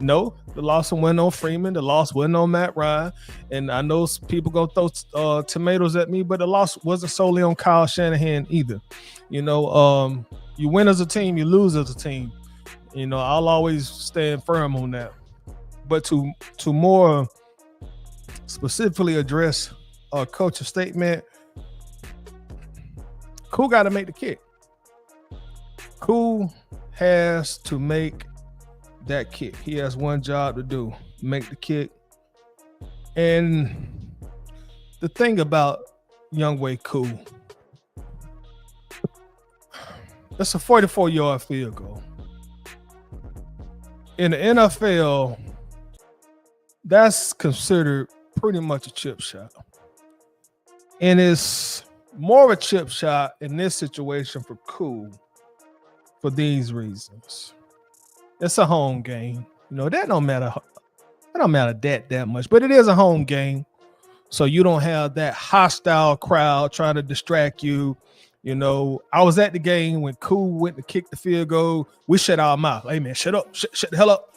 No, the loss went on Freeman. The loss wasn't on Matt Ryan. And I know people gonna throw tomatoes at me, but the loss wasn't solely on Kyle Shanahan either. You know, you win as a team, you lose as a team. You know, I'll always stand firm on that. But to more specifically address coach's statement, Cool got to make the kick. Cool has to make that kick. He has one job to do: make the kick. And the thing about Younghoe Koo, that's a 44-yard field goal. In the NFL, that's considered pretty much a chip shot. And it's more of a chip shot in this situation for Koo for these reasons. It's a home game. You know, that don't matter that much, but it is a home game. So you don't have that hostile crowd trying to distract you. You know, I was at the game when Koo went to kick the field goal. We shut our mouth. Hey, man, shut up. Shut the hell up.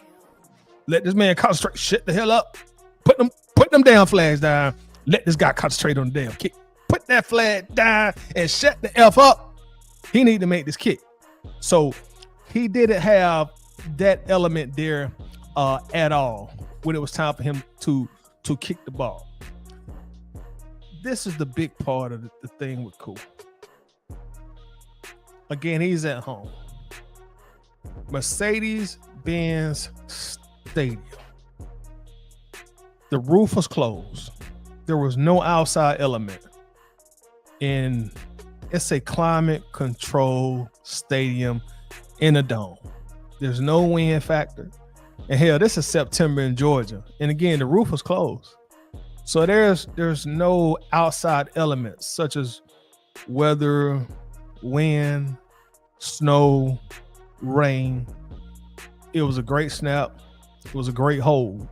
Let this man concentrate. Shut the hell up. Put them damn flags down. Let this guy concentrate on the damn kick. Put that flag down and shut the F up. He need to make this kick. So he didn't have that element there at all when it was time for him to kick the ball. This is the big part of the thing with Koo. Again, he's at home. Mercedes-Benz Stadium. The roof was closed. There was no outside element. And it's a climate control stadium in a dome. There's no wind factor. And hell, this is September in Georgia. And again, the roof was closed. So there's no outside elements such as weather, wind, snow, rain. It was a great snap. It was a great hold.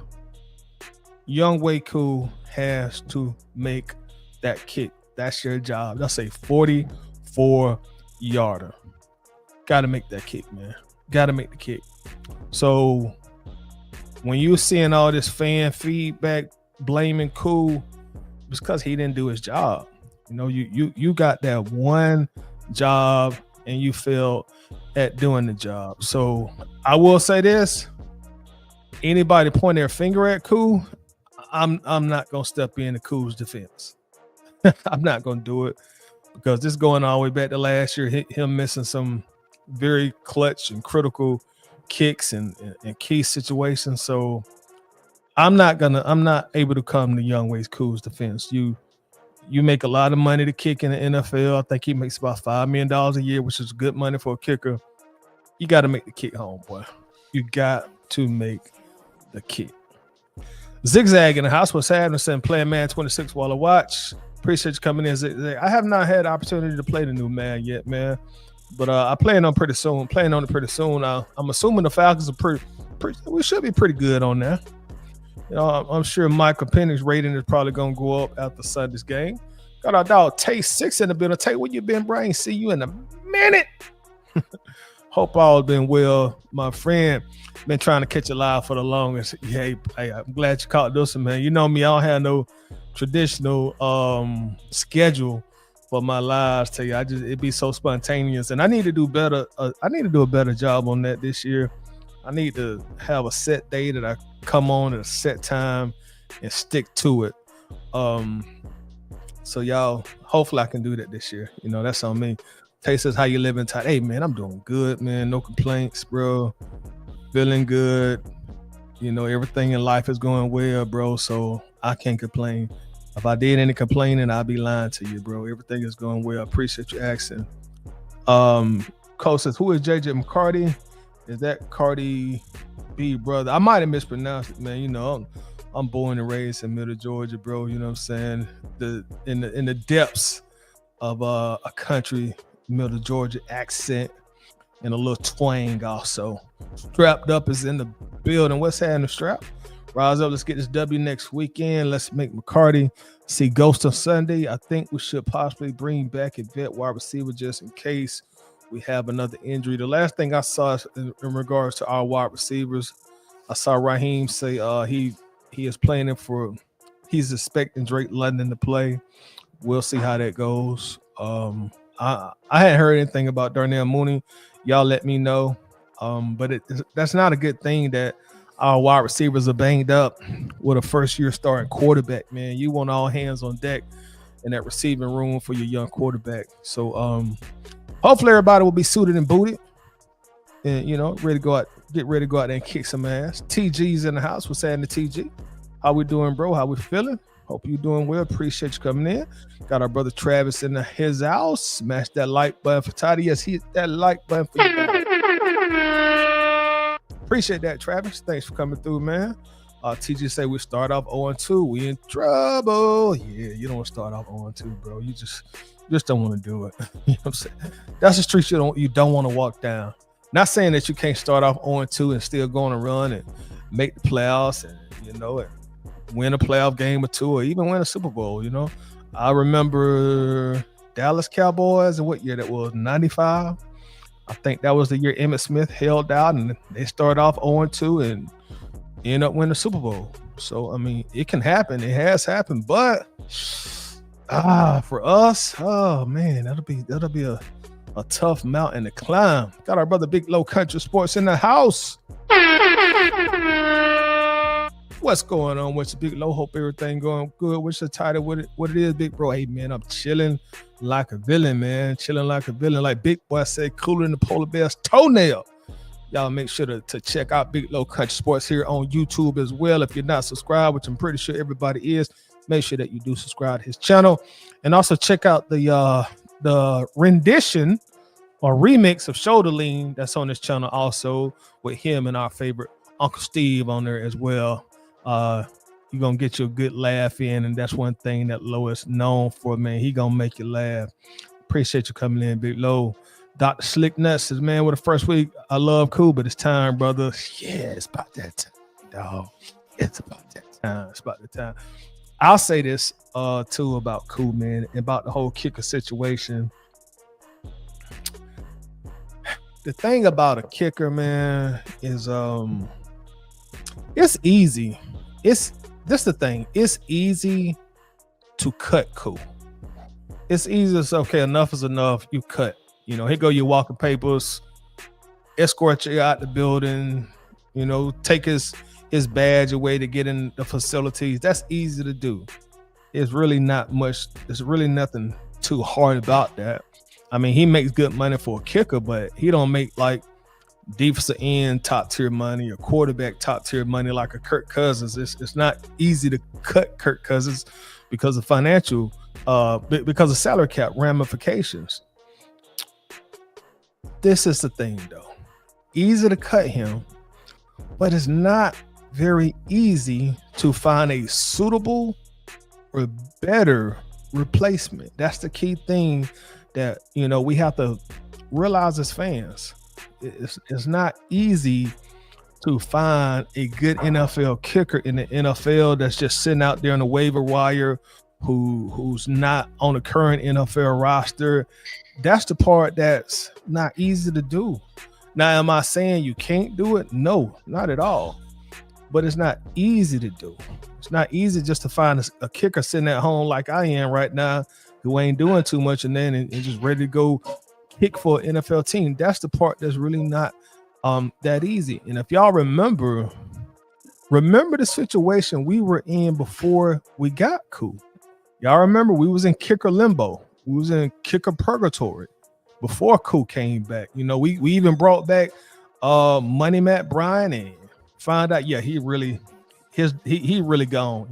Younghoe Koo has to make that kick. That's your job. That's a 44-yarder. Got to make that kick, man. Got to make the kick. So when you're seeing all this fan feedback blaming Koo, it's because he didn't do his job. You know, you got that one job and you failed at doing the job. So I will say this: anybody point their finger at Koo, I'm not gonna step into Koo's defense. I'm not gonna do it because this is going all the way back to last year. Him missing some very clutch and critical kicks and key situations. So I'm not able to come to Younghoe Koo's defense. You make a lot of money to kick in the NFL. I think he makes about $5 million a year, which is good money for a kicker. You got to make the kick home, boy. You got to make the kick. Zigzag in the house. What's happening? Saying playing man 26 while I watch. Appreciate you coming in, Zigzag. I have not had the opportunity to play the new man yet, man. But I plan on pretty soon. Playing on it pretty soon. I'm assuming the Falcons are pretty. We should be pretty good on that. You know, I'm sure Michael Penix rating is probably gonna go up after Sunday's game. Got our dog Tay 6 in the building. Tay, where you been, Brian? See you in a minute. Hope all been well, my friend. Been trying to catch you live for the longest. Hey, I'm glad you caught this one, man. You know me, I don't have no traditional schedule for my lives. Tell you, it'd be so spontaneous, and I need to do better. I need to do a better job on that this year. I need to have a set day that I come on at a set time and stick to it. So y'all, hopefully I can do that this year. You know, that's on me. Tay says, how you living tight? Hey man, I'm doing good, man. No complaints, bro. Feeling good. You know, everything in life is going well, bro. So I can't complain. If I did any complaining, I'd be lying to you, bro. Everything is going well. I appreciate you asking. Cole says, who is JJ McCarty? Is that Cardi B brother? I might have mispronounced it, man. You know, I'm born and raised in Middle Georgia, bro. You know what I'm saying? In the depths of a country, Middle Georgia accent and a little twang also. Strapped Up is in the building. What's happening, Strap? Rise up. Let's get this W next weekend. Let's make McCarty see Ghost on Sunday. I think we should possibly bring back a vet wide receiver just in case we have another injury. The last thing I saw in regards to our wide receivers, I saw Raheem say he is planning for he's expecting Drake London to play. We'll see how that goes. I hadn't heard anything about Darnell Mooney. Y'all let me know. But that's not a good thing that our wide receivers are banged up with a first year starting quarterback, man. You want all hands on deck in that receiving room for your young quarterback. So hopefully everybody will be suited and booted and ready to go out, get ready to go out there and kick some ass. TG's in the house. What's happening to TG? How we doing, bro? How we feeling? Hope you doing well. Appreciate you coming in. Got our brother Travis in his house. Smash that like button for Toddy. Yes, hit that like button for you guys. Appreciate that, Travis. Thanks for coming through, man. TG say we start off 0-2. We in trouble. Yeah, you don't want to start off 0-2, bro. You just don't want to do it. You know what I'm saying? That's the street you don't want to walk down. Not saying that you can't start off 0-2 and still go on a run and make the playoffs and win a playoff game or two, or even win a Super Bowl. I remember Dallas Cowboys, and what year that was? 95. I think that was the year Emmitt Smith held out, and they started off 0-2 and end up winning the Super Bowl. So I mean, it can happen. It has happened, but for us, oh man, that'll be a tough mountain to climb. Got our brother Big Low Country Sports in the house. What's going on with you, Big Low? Hope everything going good. What's the title? What it is, Big Bro? Hey, man, I'm chilling like a villain, man. Chilling like a villain. Like Big Boy said, cooler than the polar bear's toenail. Y'all make sure to check out Big Low Country Sports here on YouTube as well. If you're not subscribed, which I'm pretty sure everybody is, make sure that you do subscribe to his channel. And also check out the rendition or remix of Shoulder Lean that's on this channel also, with him and our favorite Uncle Steve on there as well. You're gonna get you a good laugh in, and that's one thing that Low is known for, man. He gonna make you laugh. Appreciate you coming in, Big Low. Dr. Slick Nuts says, man, with the first week, I love cool, but it's time, brother. Yeah, it's about that time, dog. It's about that time. It's about the time. I'll say this too about cool, man, about the whole kicker situation. The thing about a kicker, man, is it's easy. That's the thing. It's easy to cut cool. It's easy to say, okay, enough is enough. You cut. Here go your walking papers, escort you out the building, take his badge away to get in the facilities. That's easy to do. It's really not much. There's really nothing too hard about that. I mean, he makes good money for a kicker, but he don't make like defensive end top tier money or quarterback top tier money like a Kirk Cousins. It's not easy to cut Kirk Cousins because of financial, because of salary cap ramifications. This is the thing, though. Easy to cut him, but it's not very easy to find a suitable or better replacement. That's the key thing that we have to realize as fans. It's not easy to find a good NFL kicker in the NFL that's just sitting out there on the waiver wire, who's not on the current NFL roster. That's the part that's not easy to do. Now, am I saying you can't do it? No, not at all. But it's not easy to do. It's not easy just to find a kicker sitting at home like I am right now, who ain't doing too much and then and just ready to go kick for an NFL team. That's the part that's really not that easy. And if y'all remember the situation we were in before we got cool. Y'all remember we was in kicker limbo. We was in kicker purgatory before Cool came back. We even brought back Money Matt Bryan and find out, yeah, he really gone.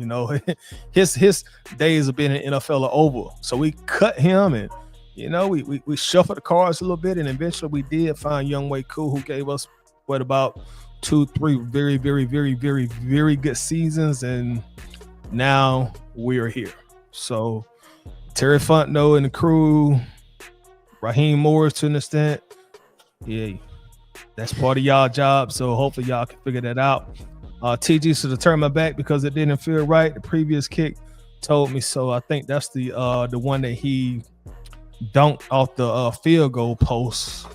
His days of being in NFL are over. So we cut him and we shuffled the cards a little bit, and eventually we did find Young Way Cool, who gave us about 2-3 very, very, very, very, very good seasons, and now we're here. So Terry Fontenot and the crew, Raheem Morris to an extent, yeah, that's part of y'all job. So hopefully y'all can figure that out. TG should have turned my back because it didn't feel right. The previous kick told me so. I think that's the one that he dunked off the field goal post.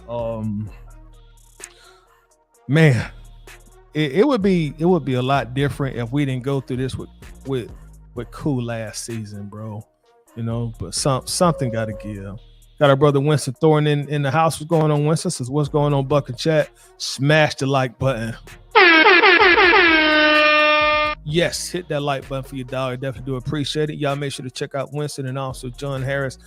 Man, it would be a lot different if we didn't go through this with Cool last season, bro. You know, but something got to give. Got our brother Winston Thornton in the house. What's going on, Winston? Says, what's going on, Buck and Chat? Smash the like button. Yes, hit that like button for your dog. I definitely do appreciate it. Y'all make sure to check out Winston and also John Harris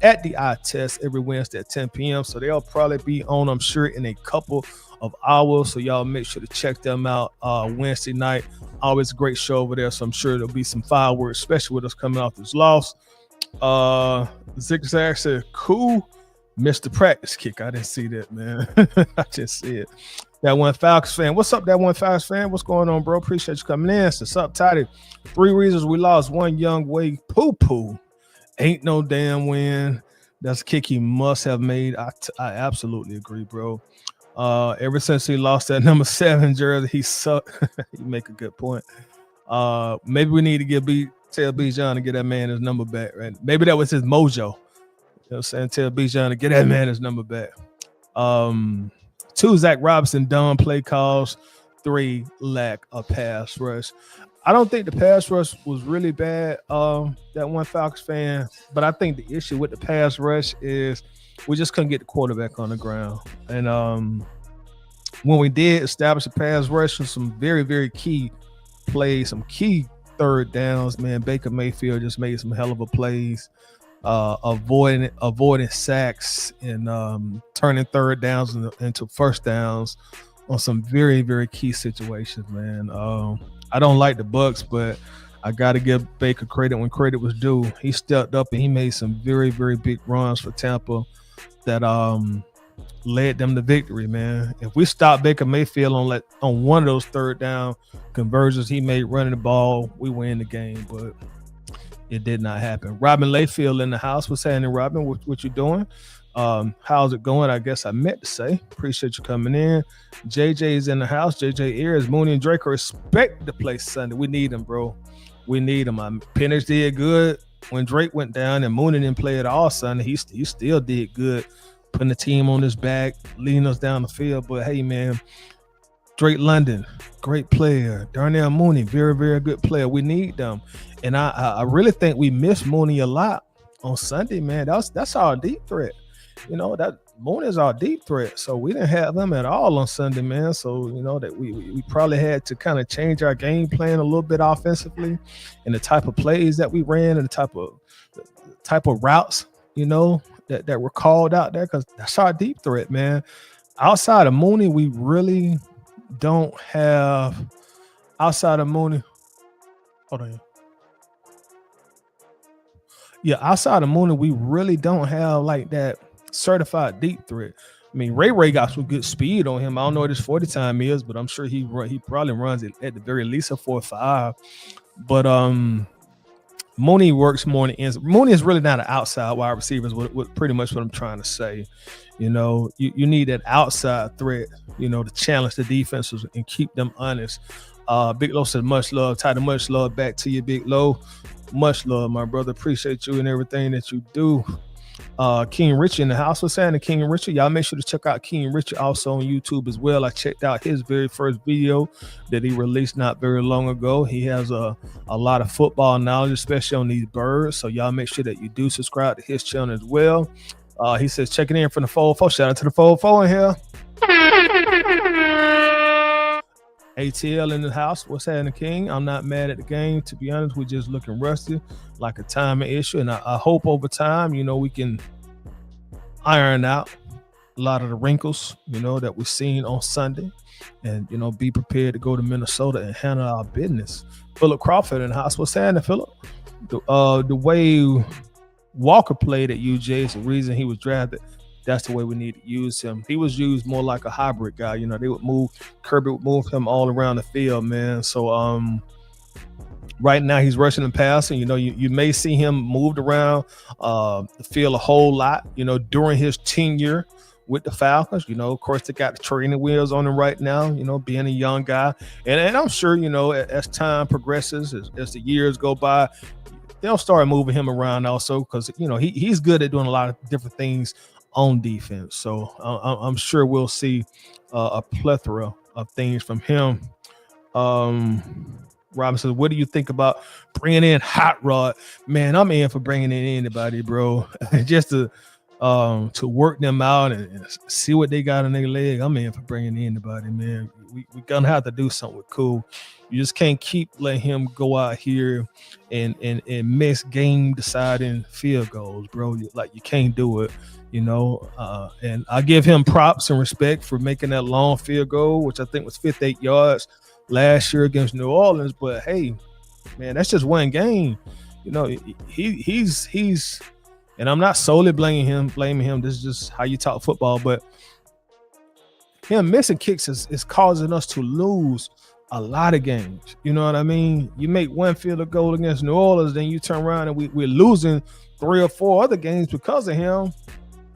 at the eye test every Wednesday at 10 p.m. So they'll probably be on, I'm sure, in a couple of hours. So y'all make sure to check them out Wednesday night. Always a great show over there. So I'm sure there'll be some fireworks, especially with us coming off this loss. Zigzag said, cool. Missed the practice kick. I didn't see that, man. I just see it. That one Falcons fan. What's up, that one Falcons fan? What's going on, bro? Appreciate you coming in. What's up, Toddy? 3 reasons we lost. One, Young Way poo-poo. Ain't no damn win. That's a kick he must have made. I absolutely agree, bro. Ever since he lost that number 7 jersey, he sucked. You make a good point. Maybe we need to tell Bijan to get that man his number back, right? Maybe that was his mojo. You know what I'm saying? Tell Bijan to get that man his number back. 2, Zach Robinson, dumb play calls. 3, lack of pass rush. I don't think the pass rush was really bad, that one Falcons fan, but I think the issue with the pass rush is we just couldn't get the quarterback on the ground. And when we did establish a pass rush with some very, very key plays, some key third downs, man, Baker Mayfield just made some hell of a plays, avoiding sacks and turning third downs into first downs on some very, very key situations, man. I don't like the Bucs, but I got to give Baker credit when credit was due. He stepped up and he made some very, very big runs for Tampa that led them to victory, man. If we stop Baker Mayfield on one of those third down conversions he made running the ball, we win the game, but it did not happen. Robin Layfield in the house. What's happening, Robin? What you doing? How's it going? I guess I meant to say. Appreciate you coming in. JJ's in the house. JJ Ayers, Mooney, and Drake are expected to play Sunday. We need them, bro. We need them. Penix did good when Drake went down, and Mooney didn't play at all Sunday. He still did good, putting the team on his back, leading us down the field. But hey, man, Drake London, great player. Darnell Mooney, very, very good player. We need them, and I really think we missed Mooney a lot on Sunday, man. That's our deep threat. You know, that Mooney is our deep threat. So we didn't have them at all on Sunday, man. So, you know, that we probably had to kind of change our game plan a little bit offensively and the type of plays that we ran and the type of routes, you know, that were called out there, because that's our deep threat, man. Outside of Mooney, we really don't have outside of Mooney. Hold on. Yeah, outside of Mooney, we really don't have like that certified deep threat. I mean, Ray got some good speed on him. I don't know what his 40 time is, but I'm sure he probably runs it at the very least a 4.5. But Mooney works more in the ends. Mooney is really not an outside wide receiver, is what pretty much what I'm trying to say. You know, you need that outside threat, you know, to challenge the defenses and keep them honest. Big Low said, much love. Tyler, much love back to you, Big Low. Much love, my brother. Appreciate you and everything that you do. King Richie in the house. What's happening, King Richie? Y'all make sure to check out King Richie also on YouTube as well. I checked out his very first video that he released not very long ago. He has a lot of football knowledge, especially on these birds. So y'all make sure that you do subscribe to his channel as well. He says, checking in from the Fold 4. Shout out to the Fold 4 in here. ATL in the house. What's happening, King? I'm not mad at the game. To be honest, we're just looking rusty, like a timing issue. And I hope over time, you know, we can iron out a lot of the wrinkles, you know, that we've seen on Sunday, and, you know, be prepared to go to Minnesota and handle our business. Philip Crawford in the house. What's happening, Philip? The way Walker played at UJ is the reason he was drafted. That's the way we need to use him. He was used more like a hybrid guy. You know, Kirby would move him all around the field, man. So right now he's rushing and passing. You know, you may see him moved around the field a whole lot, you know, during his tenure with the Falcons. You know, of course, they got the training wheels on him right now, you know, being a young guy. And I'm sure, you know, as time progresses, as the years go by, they'll start moving him around also, because, you know, he's good at doing a lot of different things on defense. So I'm sure we'll see a plethora things from him. Robinson, what do you think about bringing in Hot Rod? Man, I'm in for bringing in anybody, bro. Just to work them out and see what they got in their leg. I'm in for bringing in anybody, man. We gonna have to do something with Cool. You just can't keep letting him go out here and miss game deciding field goals, bro. You can't do it, and I give him props and respect for making that long field goal, which I think was 58 yards last year against New Orleans. But hey, man, that's just one game. He's and I'm not solely blaming him. This is just how you talk football, but him missing kicks is causing us to lose a lot of games. You know what I mean? You make one field goal against New Orleans, then you turn around and we're losing 3 or 4 other games because of him.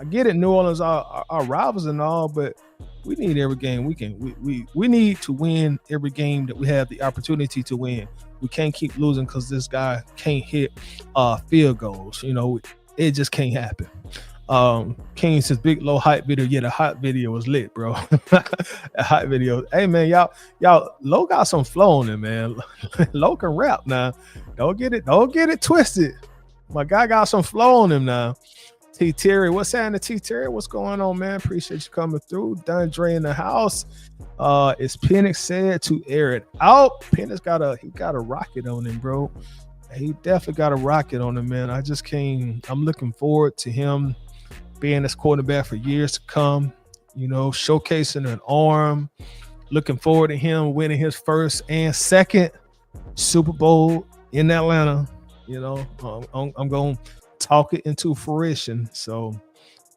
I get it, New Orleans are rivals and all, but we need every game we can. We need to win every game that we have the opportunity to win. We can't keep losing because this guy can't hit field goals. It just can't happen. King says big low hype video. Yeah, the hype video was lit, bro. A hype video. Hey man, y'all Low got some flow on it, man. Low can rap now. Don't get it twisted. My guy got some flow on him now. T Terry, what's happening, T Terry? What's going on, man? Appreciate you coming through. Dundre in the house. Is Penix said to air it out? Penix got a rocket on him, bro. He definitely got a rocket on him, man. I'm looking forward to him being this quarterback for years to come, showcasing an arm. Looking forward to him winning his first and second Super Bowl in Atlanta. I'm going to talk it into fruition. So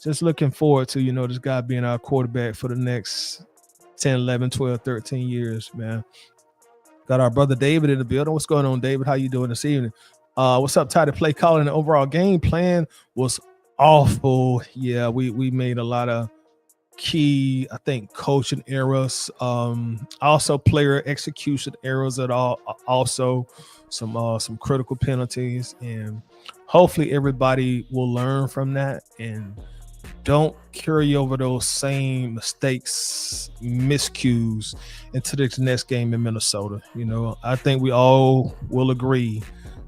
just looking forward to, this guy being our quarterback for the next 10, 11, 12, 13 years, man. Got our brother David in the building. What's going on, David? How you doing this evening? What's up, Ty? The play calling, the overall game plan was awful. Yeah, we made a lot of key, I think, coaching errors. Also player execution errors at all. Also some critical penalties, and hopefully everybody will learn from that and don't carry over those same mistakes, miscues into the next game in Minnesota. I think we all will agree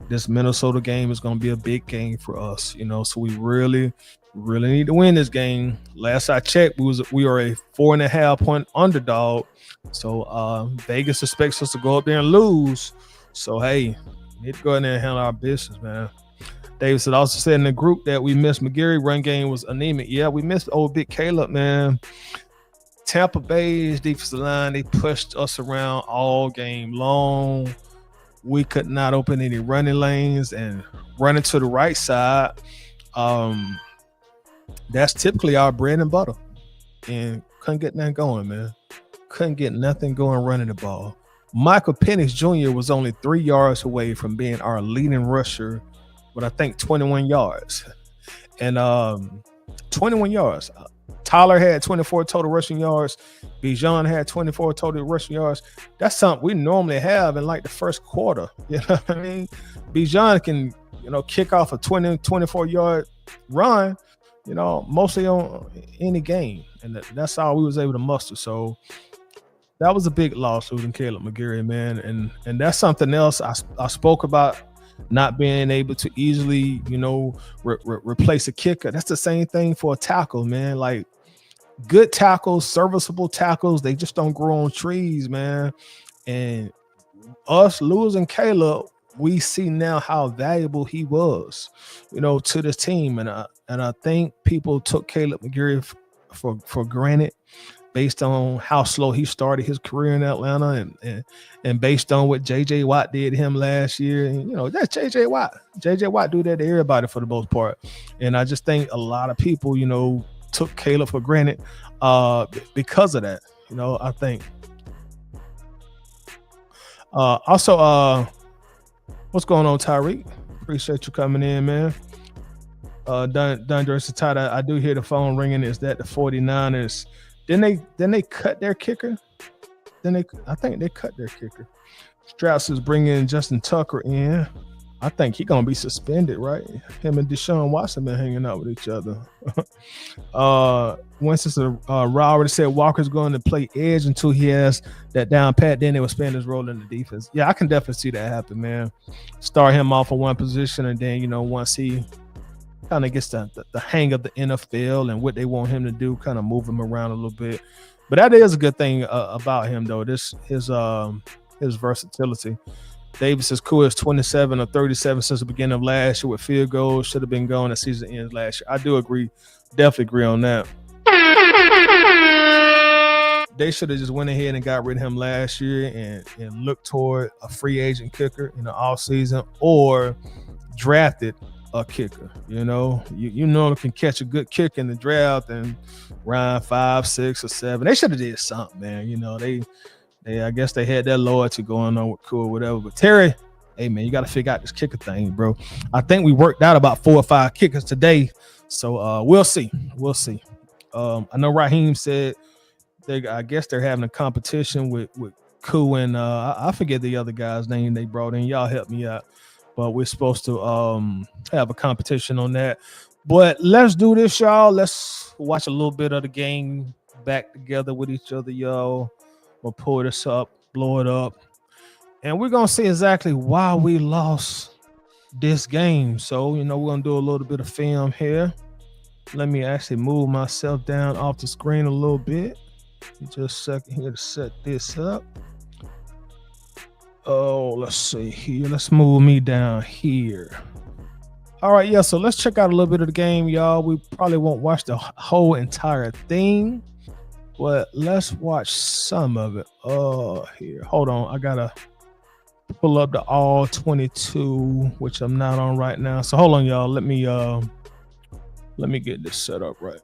this Minnesota game is going to be a big game for us. So we really need to win this game. Last I checked, we are a 4.5 point underdog. So Vegas expects us to go up there and lose. So hey, we need to go in there and handle our business, man. Davis had also said in the group that we missed McGarry. Run game was anemic. Yeah, we missed old big Caleb, man. Tampa Bay's defensive line, they pushed us around all game long. We could not open any running lanes and running to the right side. That's typically our bread and butter. And couldn't get nothing going, man. Couldn't get nothing going running the ball. Michael Penix Jr. was only 3 yards away from being our leading rusher with, I think, 21 yards. And 21 yards. Tyler had 24 total rushing yards. Bijan had 24 total rushing yards. That's something we normally have in like the first quarter. You know what I mean? Bijan can, kick off a 24 yard run, mostly on any game. And that's all we was able to muster. So that was a big loss losing Caleb McGarry, man. And that's something else I spoke about, not being able to easily, replace a kicker. That's the same thing for a tackle, man. Like good tackles, serviceable tackles, they just don't grow on trees, man. And us losing Caleb, we see now how valuable he was, to this team. And I think people took Caleb McGarry for granted, based on how slow he started his career in Atlanta and based on what J.J. Watt did to him last year. And, that's J.J. Watt. J.J. Watt do that to everybody for the most part. And I just think a lot of people, took Caleb for granted because of that. I think. Also, what's going on, Tyreek? Appreciate you coming in, man. Dundre Satata, I do hear the phone ringing. Is that the 49ers? Then they cut their kicker. I think they cut their kicker. Strauss is bringing Justin Tucker in. I think he's gonna be suspended, right? Him and Deshaun Watson been hanging out with each other. Winston already said Walker's going to play edge until he has that down pat. Then they will spend his role in the defense. Yeah, I can definitely see that happen, man. Start him off on one position, and then once he kind of gets the hang of the NFL and what they want him to do, kind of move him around a little bit. But that is a good thing about him, though. His versatility. Davis is cool as 27 or 37 since the beginning of last year with field goals. Should have been going at season ends last year. I do agree. Definitely agree on that. They should have just went ahead and got rid of him last year and looked toward a free agent kicker in the offseason or drafted a kicker. You normally can catch a good kick in the draft and round 5, 6, or 7. They should have did something, man. I guess they had that loyalty going on with cool, whatever. But Terry, hey man, you got to figure out this kicker thing, bro. I think we worked out about 4 or 5 kickers today, so we'll see. I know Raheem said I guess they're having a competition with Koo and I forget the other guy's name they brought in. Y'all help me out, but we're supposed to have a competition on that. But let's do this, y'all. Let's watch a little bit of the game back together with each other, y'all. We'll pull this up, blow it up, and we're going to see exactly why we lost this game. So, we're going to do a little bit of film here. Let me actually move myself down off the screen a little bit. Just a second here to set this up. Oh, let's see here. Let's move me down here. All right, yeah, so let's check out a little bit of the game, y'all. We probably won't watch the whole entire thing, but let's watch some of it. Here, hold on. I gotta pull up the all 22, which I'm not on right now. So hold on, y'all. Let me get this set up right.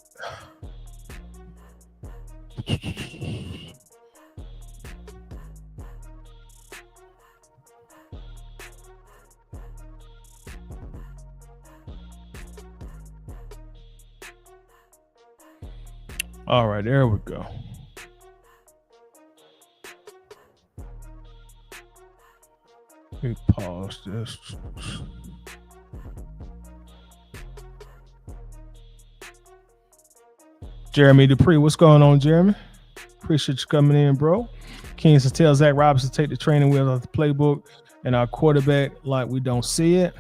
All right, there we go. Let me pause this. Jeremy Dupree, what's going on, Jeremy? Appreciate you coming in, bro. Kingston tells Zach Robinson to take the training wheels off the playbook and our quarterback like we don't see it.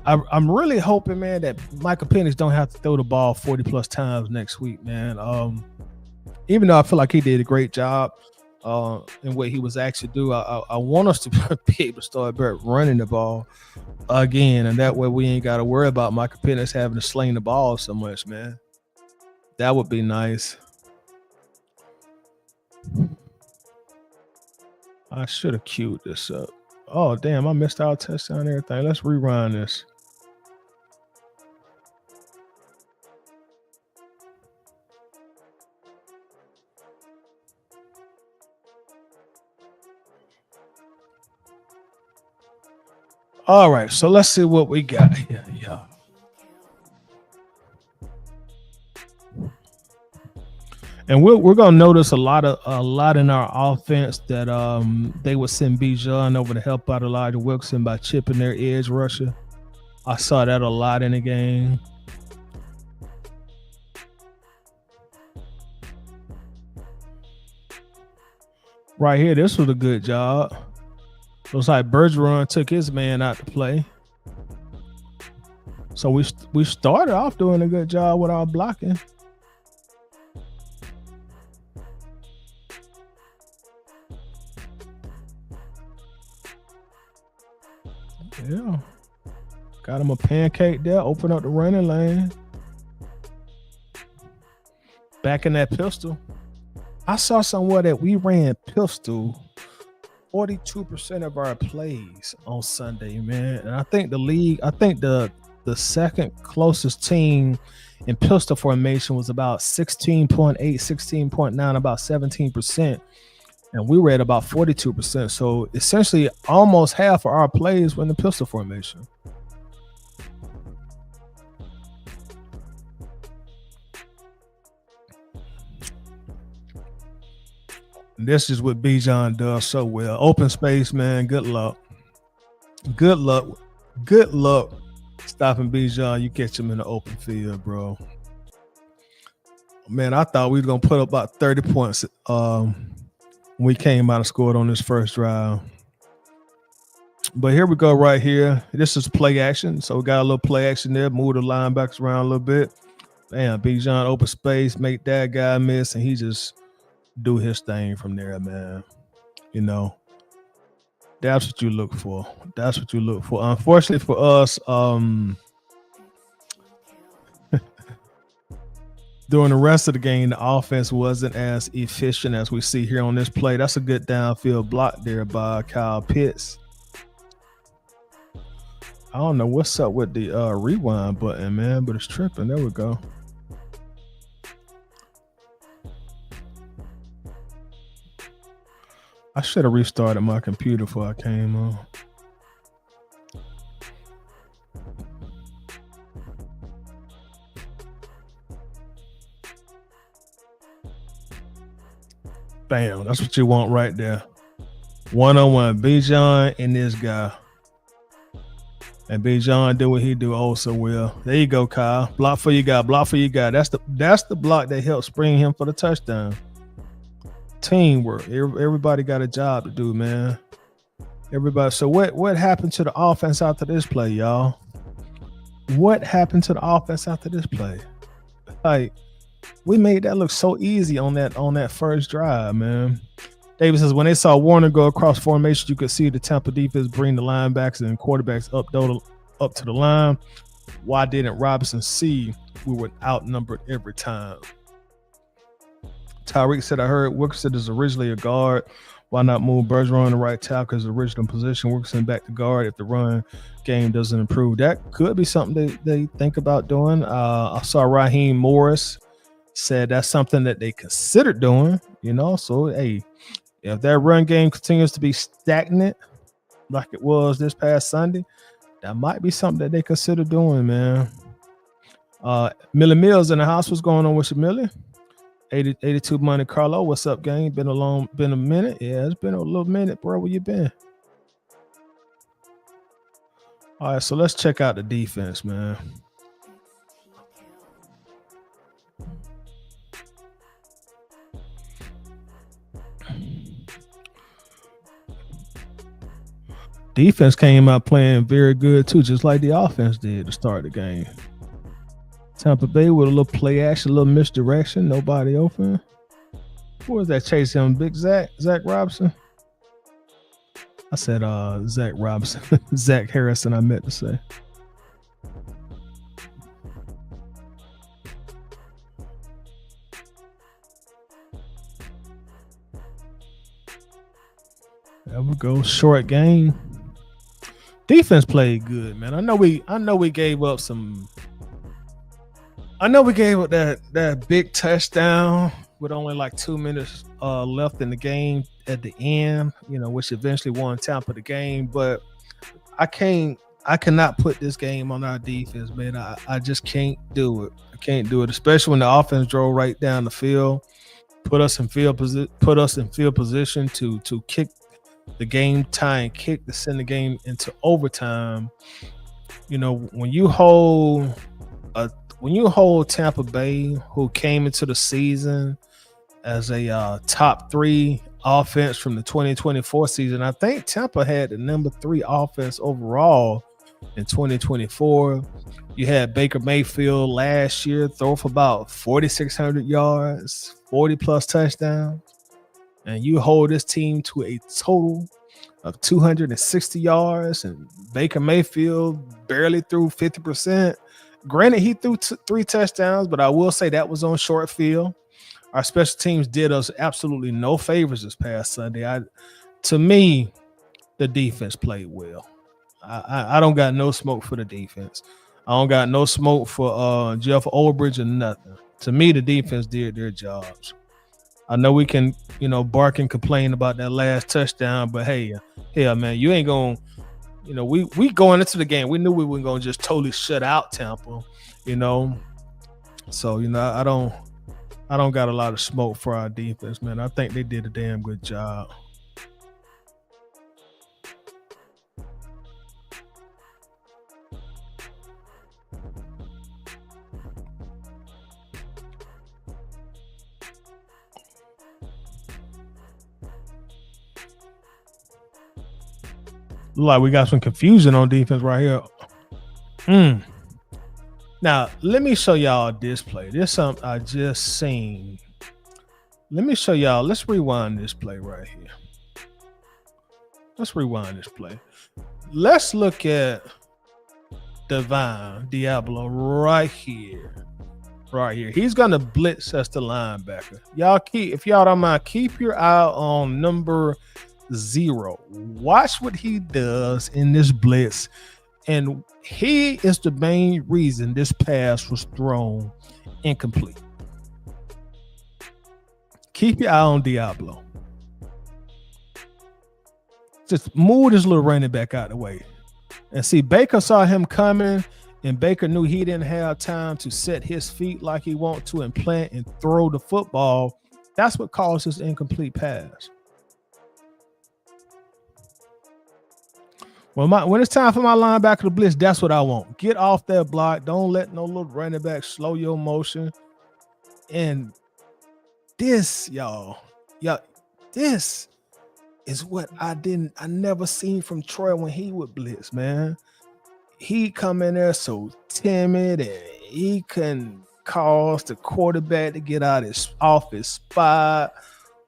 I'm really hoping, man, that Michael Penix don't have to throw the ball 40 plus times next week, man. Even though I feel like he did a great job in what he was actually do, I want us to be able to start running the ball again, and that way we ain't got to worry about Michael Penix having to sling the ball so much, man. That would be nice. I should have queued this up. Oh, damn, I missed our touchdown and everything. Let's rerun this. All right, so let's see what we got here. Yeah. And we're gonna notice a lot in our offense that they would send Bijan over to help out Elijah Wilkinson by chipping their edge rusher. I saw that a lot in the game. Right here, this was a good job. Looks like Bergeron took his man out to play. So we started off doing a good job with our blocking. Yeah. Got him a pancake there. Open up the running lane. Back in that pistol. I saw somewhere that we ran pistol 42% of our plays on Sunday, man. And I think the second closest team in pistol formation was about 16.8, 16.9, about 17%. And we were at about 42%. So essentially almost half of our plays were in the pistol formation. This is what Bijan does so well. Open space, man. Good luck. Good luck. Good luck stopping Bijan. You catch him in the open field, bro. Man, I thought we were gonna put up about 30 points. When we came out and scored on this first drive. But here we go right here. This is play action. So we got a little play action there. Move the linebackers around a little bit. Bam, Bijan open space, make that guy miss, and he just do his thing from there, man. You know, that's what you look for. That's what you look for. Unfortunately for us, during the rest of the game, the offense wasn't as efficient as we see here on this play. That's a good downfield block there by Kyle Pitts. I don't know what's up with the rewind button, man, but it's tripping. There we go. I should have restarted my computer before I came on. Bam, that's what you want right there. One-on-one, Bijan and this guy. And Bijan do what he do oh so well. There you go, Kyle. Block for you guy. Block for you guy. That's the block that helped spring him for the touchdown. Teamwork. Everybody got a job to do, man. Everybody. So what happened to the offense after this play, y'all? What happened to the offense after this play? Like, we made that look so easy on that first drive, man. Davis says when they saw Warner go across formation, you could see the Tampa defense bring the linebackers and quarterbacks up to the line. Why didn't Robinson see we were outnumbered every time? Tyreek said, I heard Wilkerson is originally a guard. Why not move Bergeron in the right tackle as original position? Wilkerson back to guard if the run game doesn't improve. That could be something they think about doing. I saw Raheem Morris said that's something that they considered doing, you know. So, hey, if that run game continues to be stagnant like it was this past Sunday, that might be something that they consider doing, man. Millie Mills in the house. What's going on with you, Millie? 82 Monte Carlo. What's up, gang? Been a minute. Yeah, it's been a little minute, bro. Where you been? All right, so let's check out the defense, man. Defense came out playing very good too, just like the offense did to start the game. Tampa Bay with a little play action, a little misdirection, nobody open. Who was that chasing him? Big Zach Robinson? I said Zach Robinson. Zach Harrison, I meant to say. There we go. Short game. Defense played good, man. I know we gave up some. I know we gave up that big touchdown with only like 2 minutes left in the game at the end, you know, which eventually won Tampa the game. But I cannot put this game on our defense, man. I just can't do it. I can't do it, especially when the offense drove right down the field, put us in field position to kick the game tying kick to send the game into overtime. You know, when you hold Tampa Bay, who came into the season as a top 3 offense from the 2024 season, I think Tampa had the number 3 offense overall in 2024. You had Baker Mayfield last year throw for about 4,600 yards, 40 plus touchdowns. And you hold this team to a total of 260 yards, and Baker Mayfield barely threw 50%. Granted, he threw 3 touchdowns, but I will say that was on short field. Our special teams did us absolutely no favors this past Sunday. To me, the defense played well. I don't got no smoke for the defense. I don't got no smoke for Jeff Ulbrich or nothing. To me, the defense did their jobs. I know we can, you know, bark and complain about that last touchdown, but hey, man, you ain't going to, you know, we going into the game, we knew we weren't going to just totally shut out Tampa, you know. So, you know, I don't got a lot of smoke for our defense, man. I think they did a damn good job. Look like we got some confusion on defense right here. Now, let me show y'all this play. This is something I just seen. Let me show y'all. Let's rewind this play right here. Let's rewind this play. Let's look at Divine Diablo right here. Right here. He's going to blitz as the linebacker. If y'all don't mind, keep your eye on number 0. Watch what he does in this blitz. And he is the main reason this pass was thrown incomplete. Keep your eye on Diablo. Just move this little running back out of the way. And see, Baker saw him coming, and Baker knew he didn't have time to set his feet like he wanted to and plant and throw the football. That's what caused this incomplete pass. When it's time for my linebacker to blitz, that's what I want. Get off that block. Don't let no little running back slow your motion. And this, y'all, this is what I never seen from Troy when he would blitz, man. He come in there so timid, and he can cause the quarterback to get off his spot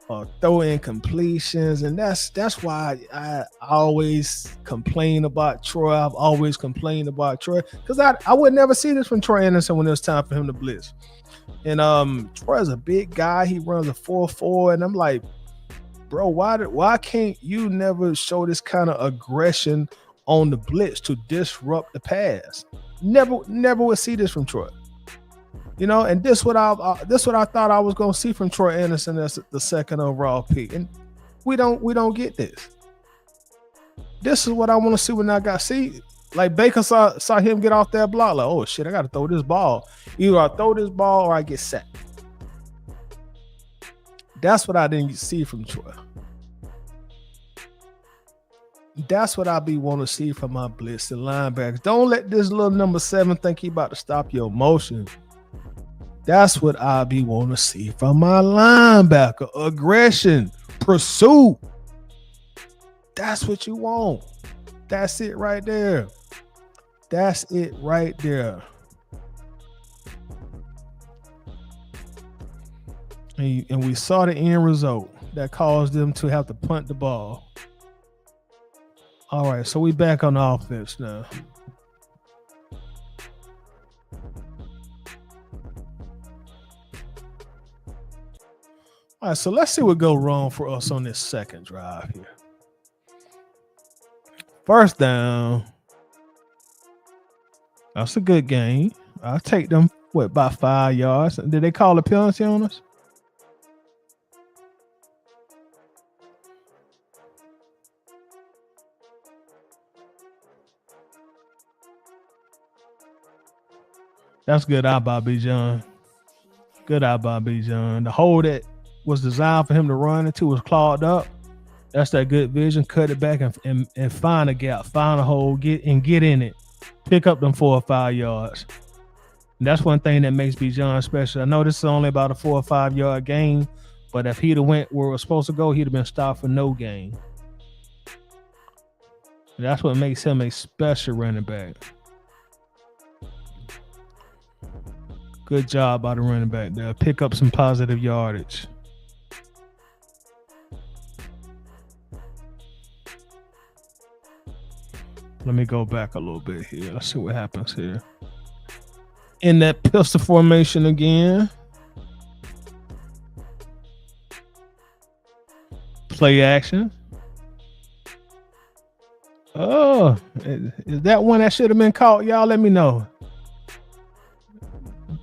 or throw incompletions. And that's why I always complain about Troy. I've always complained about Troy because I would never see this from Troy Anderson when it was time for him to blitz. And Troy's a big guy. He runs a 4.4, and I'm like, bro, why can't you never show this kind of aggression on the blitz to disrupt the pass? Never would see this from Troy. You know, and this what I thought I was gonna see from Troy Anderson as the second overall pick, and we don't get this. This is what I want to see when I got like Baker saw him get off that block. Like, oh shit, I got to throw this ball. Either I throw this ball or I get sacked. That's what I didn't see from Troy. That's what I be want to see from my blitz and linebackers. Don't let this little number 7 think he about to stop your motion. That's what I be want to see from my linebacker. Aggression, pursuit. That's what you want. That's it right there. That's it right there. And we saw the end result that caused them to have to punt the ball. All right, so we back on the offense now. All right, so let's see what goes wrong for us on this second drive here. First down. That's a good game. I'll take them, about 5 yards? Did they call a penalty on us? That's good eye by B. John. Good eye by B. John. The hole that was designed for him to run into was clogged up. That's that good vision. Cut it back and find a gap, find a hole, get in it. Pick up them 4 or 5 yards. And that's one thing that makes B. John special. I know this is only about a 4 or 5 yard gain, but if he'd have went where it was supposed to go, he'd have been stopped for no gain. That's what makes him a special running back. Good job by the running back there. Pick up some positive yardage. Let me go back a little bit here. Let's see what happens here. In that pistol formation again. Play action. Oh, is that one that should have been caught? Y'all let me know.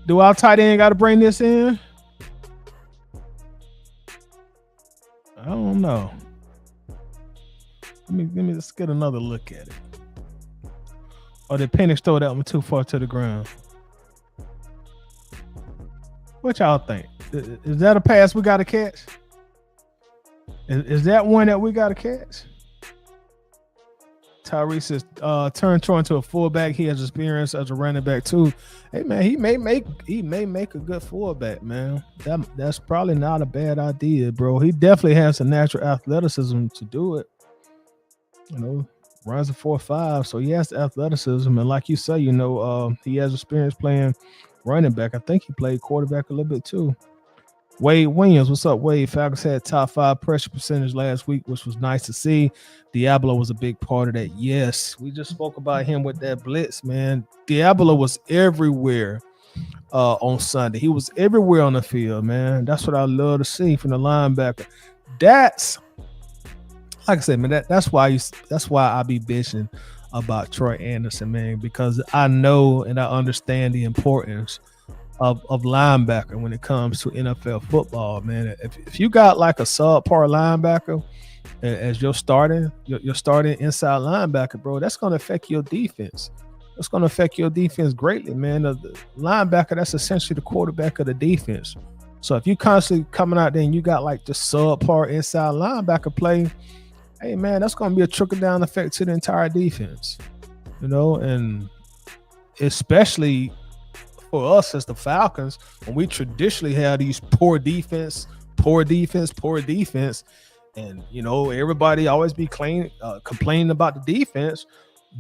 Do our tight end got to bring this in? I don't know. Let me just get another look at it. Or did Penix throw that one too far to the ground? What y'all think? Is that a pass we got to catch? Is that one that we got to catch? Tyrese has turned Troy into a fullback. He has experience as a running back too. Hey man, he may make a good fullback, man. That's probably not a bad idea, bro. He definitely has some natural athleticism to do it. You know, runs a 4.5, so he has the athleticism, and like you say, he has experience playing running back. I think he played quarterback a little bit too. Wade Williams, what's up, Wade? Falcons had top 5 pressure percentage last week, which was nice to see. Diablo was a big part of that. Yes, we just spoke about him with that blitz, man. Diablo was everywhere on Sunday. He was everywhere on the field, man. That's what I love to see from the linebacker. That's like I said, man. That's why I be bitching about Troy Anderson, man, because I know and I understand the importance of linebacker when it comes to NFL football, man. If you got like a subpar linebacker as your starting inside linebacker, bro, that's going to affect your defense. It's going to affect your defense greatly, man. The linebacker, that's essentially the quarterback of the defense. So if you constantly coming out there and you got like the subpar inside linebacker play, hey, man, that's going to be a trickle-down effect to the entire defense, and especially for us as the Falcons, when we traditionally have these poor defense, and, everybody always be complaining about the defense,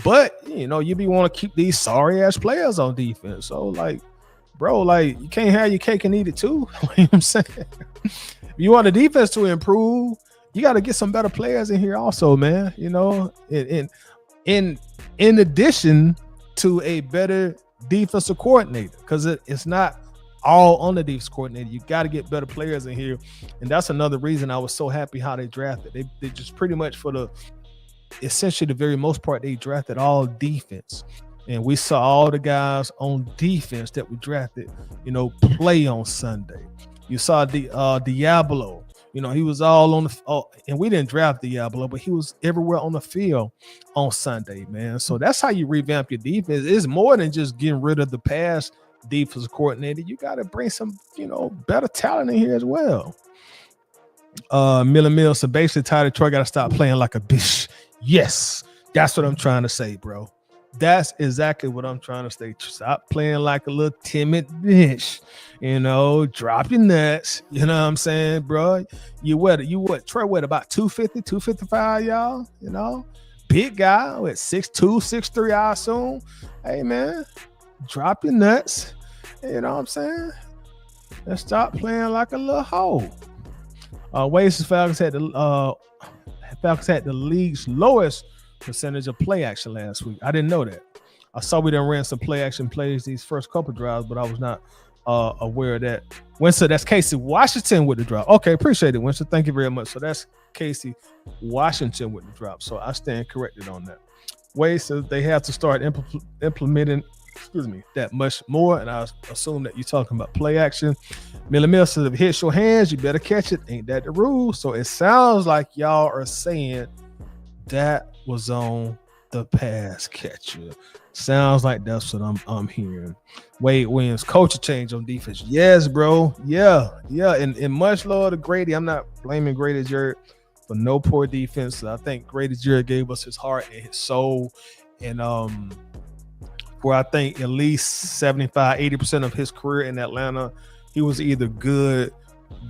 but, you be want to keep these sorry-ass players on defense. So, like, bro, like, you can't have your cake and eat it too. You know what I'm saying? If you want the defense to improve, you got to get some better players in here also, man. In addition to a better defensive coordinator, because it's not all on the defense coordinator. You got to get better players in here, and that's another reason I was so happy how they drafted. They just pretty much essentially the very most part, they drafted all defense, and we saw all the guys on defense that we drafted, play on Sunday. You saw the Diablo. He was all on and we didn't draft Diablo, but he was everywhere on the field on Sunday, man. So that's how you revamp your defense. It's more than just getting rid of the past defensive coordinator. You got to bring some, better talent in here as well. Miller, so basically Ty Detroit got to stop playing like a bitch. Yes, that's what I'm trying to say, bro. That's exactly what I'm trying to say. Stop playing like a little timid bitch. Drop your nuts. You know what I'm saying, bro? You what? Troy, about 250, 255, y'all? Big guy with 6'2", 6'3", I assume. Hey, man, drop your nuts. You know what I'm saying? Let's stop playing like a little hoe. Falcons had the league's lowest percentage of play action last week. I didn't know that. I saw we done ran some play action plays these first couple drives, but I was not aware of that. Winston, that's Casey Washington with the drop. Okay, appreciate it, Winston. Thank you very much. So that's Casey Washington with the drop. So I stand corrected on that. Wade says they have to start implementing that much more, and I assume that you're talking about play action. Miller says if it hits your hands, you better catch it. Ain't that the rule? So it sounds like y'all are saying that was on the pass catcher. Sounds like that's what I'm hearing. Wade Williams, coach change on defense. Yes, bro. Yeah. And much lower to Grady. I'm not blaming Grady Jarrett for no poor defense. I think Grady Jarrett gave us his heart and his soul. And for I think at least 75-80% of his career in Atlanta, he was either good,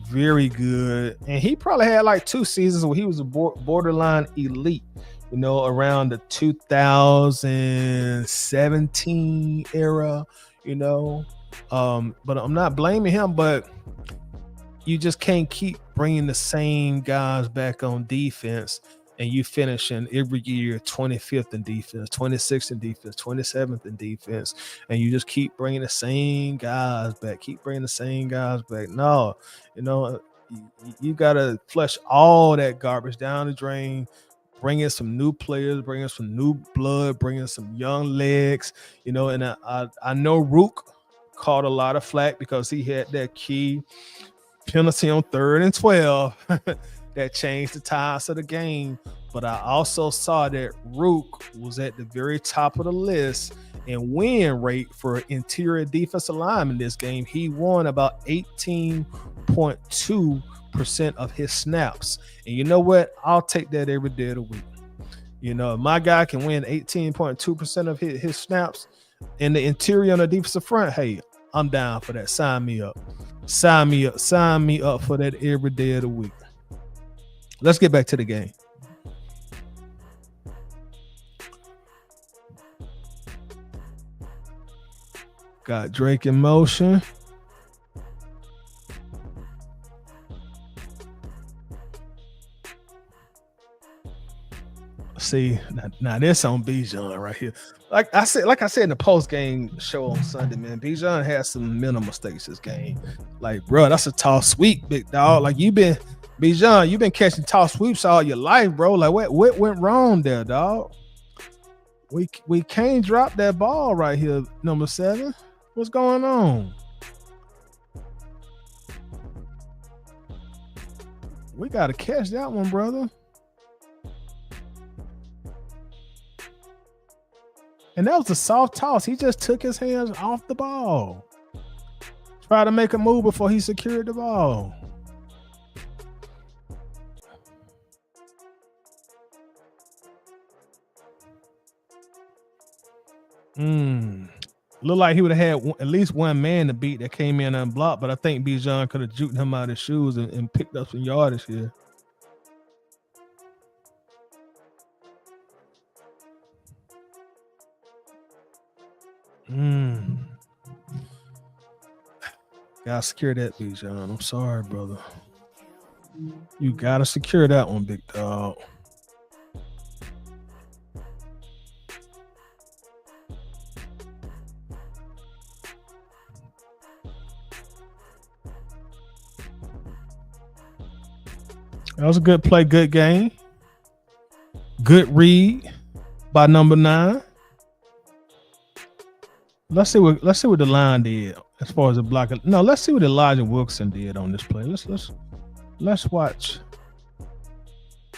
very good, and he probably had like 2 seasons where he was a borderline elite, around the 2017 era, but I'm not blaming him, but you just can't keep bringing the same guys back on defense and you finishing every year 25th in defense, 26th in defense, 27th in defense, and you just keep bringing the same guys back, No, you got to flush all that garbage down the drain, bring in some new players, bring in some new blood, bring in some young legs, and I know Rook caught a lot of flack because he had that key penalty on 3rd and 12 that changed the tides of the game. But I also saw that Rook was at the very top of the list in win rate for interior defensive lineman this game. He won about 18.2% of his snaps. And you know what? I'll take that every day of the week. If my guy can win 18.2% of his snaps in the interior on the defensive front, hey, I'm down for that. Sign me up for that every day of the week. Let's get back to the game. Got Drake in motion. See, now this on Bijan right here. Like I said in the post game show on Sunday, man, Bijan had some mental mistakes this game. Like, bro, that's a toss sweep, big dog. Like Bijan, you've been catching toss sweeps all your life, bro. Like what went wrong there, dog? We can't drop that ball right here, number 7. What's going on? We gotta catch that one, brother. And that was a soft toss. He just took his hands off the ball. Try to make a move before he secured the ball. Looked like he would have had at least one man to beat that came in unblocked, but I think Bijan could have juked him out of his shoes and picked up some yardage here. Gotta secure that, Bijan. I'm sorry, brother. You gotta secure that one, big dog. That was a good play, good game. Good read by number 9. Let's see what the line did as far as the block. No, let's see what Elijah Wilson did on this play. Let's watch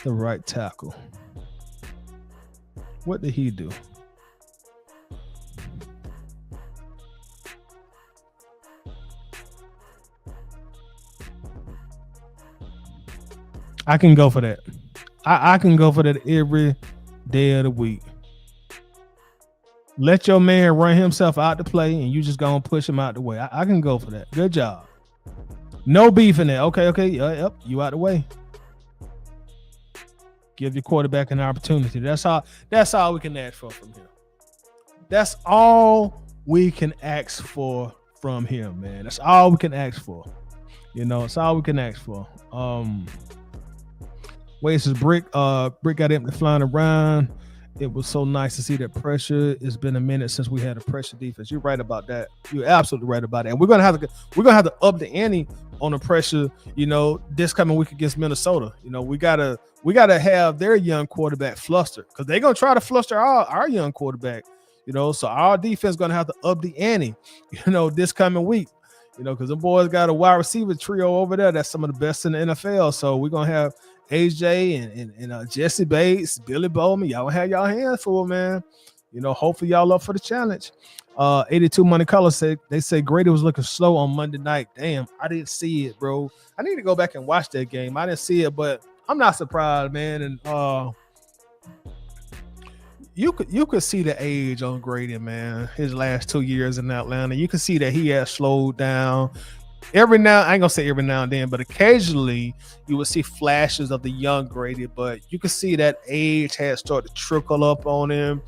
the right tackle. What did he do? I can go for that. I can go for that every day of the week. Let your man run himself out the play, and you just gonna push him out the way. I can go for that. Good job. No beef in there. Okay. Yep. You out the way. Give your quarterback an opportunity. That's all we can ask for from him. That's all we can ask for from him, man. That's all we can ask for. It's all we can ask for. Waits is Brick. Brick got empty flying around. It was so nice to see that pressure. It's been a minute since we had a pressure defense. You're right about that. You're absolutely right about that. And we're gonna have to up the ante on the pressure. This coming week against Minnesota. We gotta have their young quarterback flustered because they're gonna try to fluster our young quarterback. So our defense gonna have to up the ante. This coming week. Because the boys got a wide receiver trio over there that's some of the best in the NFL. So we're gonna have AJ and Jesse Bates, Billy Bowman. Y'all have y'all hands full, man. Hopefully y'all up for the challenge. 82 Money Color said they say Grady was looking slow on Monday night. Damn, I didn't see it, bro. I need to go back and watch that game. I didn't see it, but I'm not surprised, man. And you could see the age on Grady, man. His last 2 years in Atlanta, you can see that he has slowed down. I ain't gonna say every now and then, but occasionally you will see flashes of the young Grady. But you can see that age had started to trickle up on him.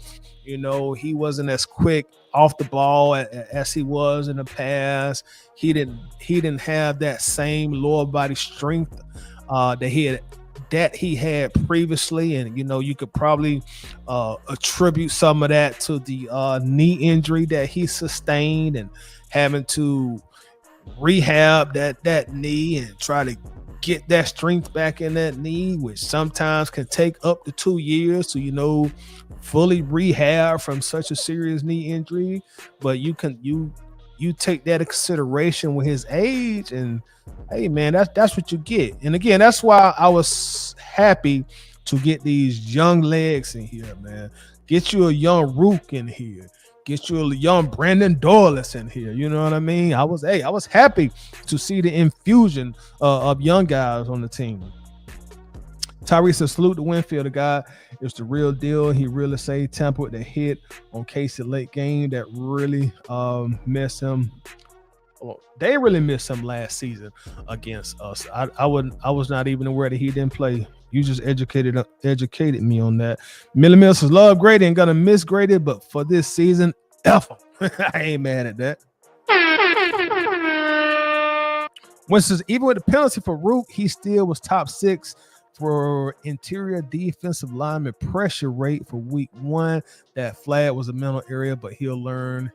He wasn't as quick off the ball as he was in the past. He didn't have that same lower body strength that he had previously, and you could probably attribute some of that to the knee injury that he sustained and having to rehab that knee and try to get that strength back in that knee, which sometimes can take up to 2 years to fully rehab from such a serious knee injury. But you take that in consideration with his age, and hey man, that's what you get. And again, that's why I was happy to get these young legs in here, man. Get you a young Rook in here. Get you a young Brandon Dorless in here. You know what I mean? I was happy to see the infusion of young guys on the team. Tyrese said, salute to Winfield. The guy is the real deal. He really saved Tampa with the hit on Casey late game that really messed him. Well, they really missed him last season against us. I was not even aware that he didn't play. You just educated me on that. Millie Mills says, love Grady and gonna miss Grady, but for this season, F him. I ain't mad at that. Winston, even with the penalty for Rook, he still was top 6 for interior defensive lineman pressure rate for week 1. That flag was a mental area, but he'll learn,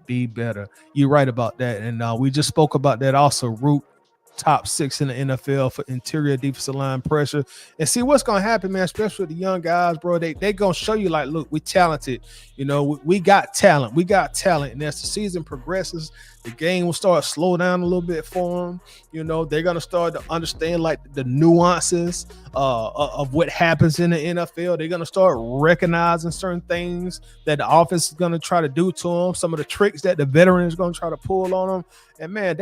be better. You're right about that. And we just spoke about that also. Rook, top 6 in the NFL for interior defensive line pressure. And see what's going to happen, man, especially with the young guys, bro. They going to show you, like, look, we talented. You know, we got talent. We got talent. And as the season progresses, the game will start to slow down a little bit for them. You know, they're going to start to understand, like, the nuances of what happens in the NFL. They're going to start recognizing certain things that the offense is going to try to do to them, some of the tricks that the veteran is going to try to pull on them. And, man,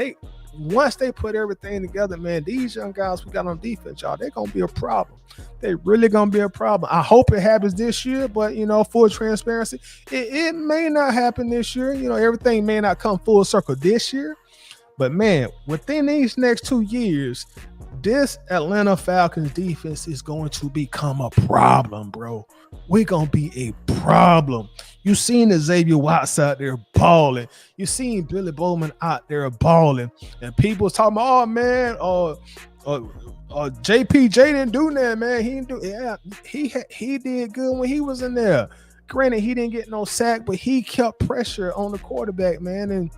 once they put everything together, man, these young guys we got on defense, y'all, they're going to be a problem. They really going to be a problem. I hope it happens this year, but, you know, full transparency, it may not happen this year. You know, everything may not come full circle this year. But, man, within these next 2 years, this Atlanta Falcons defense is going to become a problem, bro. We're going to be a problem. You seen Xavier Watts out there balling. You seen Billy Bowman out there balling. And people was talking about, oh, man, JPJ didn't do that, man. He didn't do. Yeah, he did good when he was in there. Granted, he didn't get no sack, but he kept pressure on the quarterback, man. And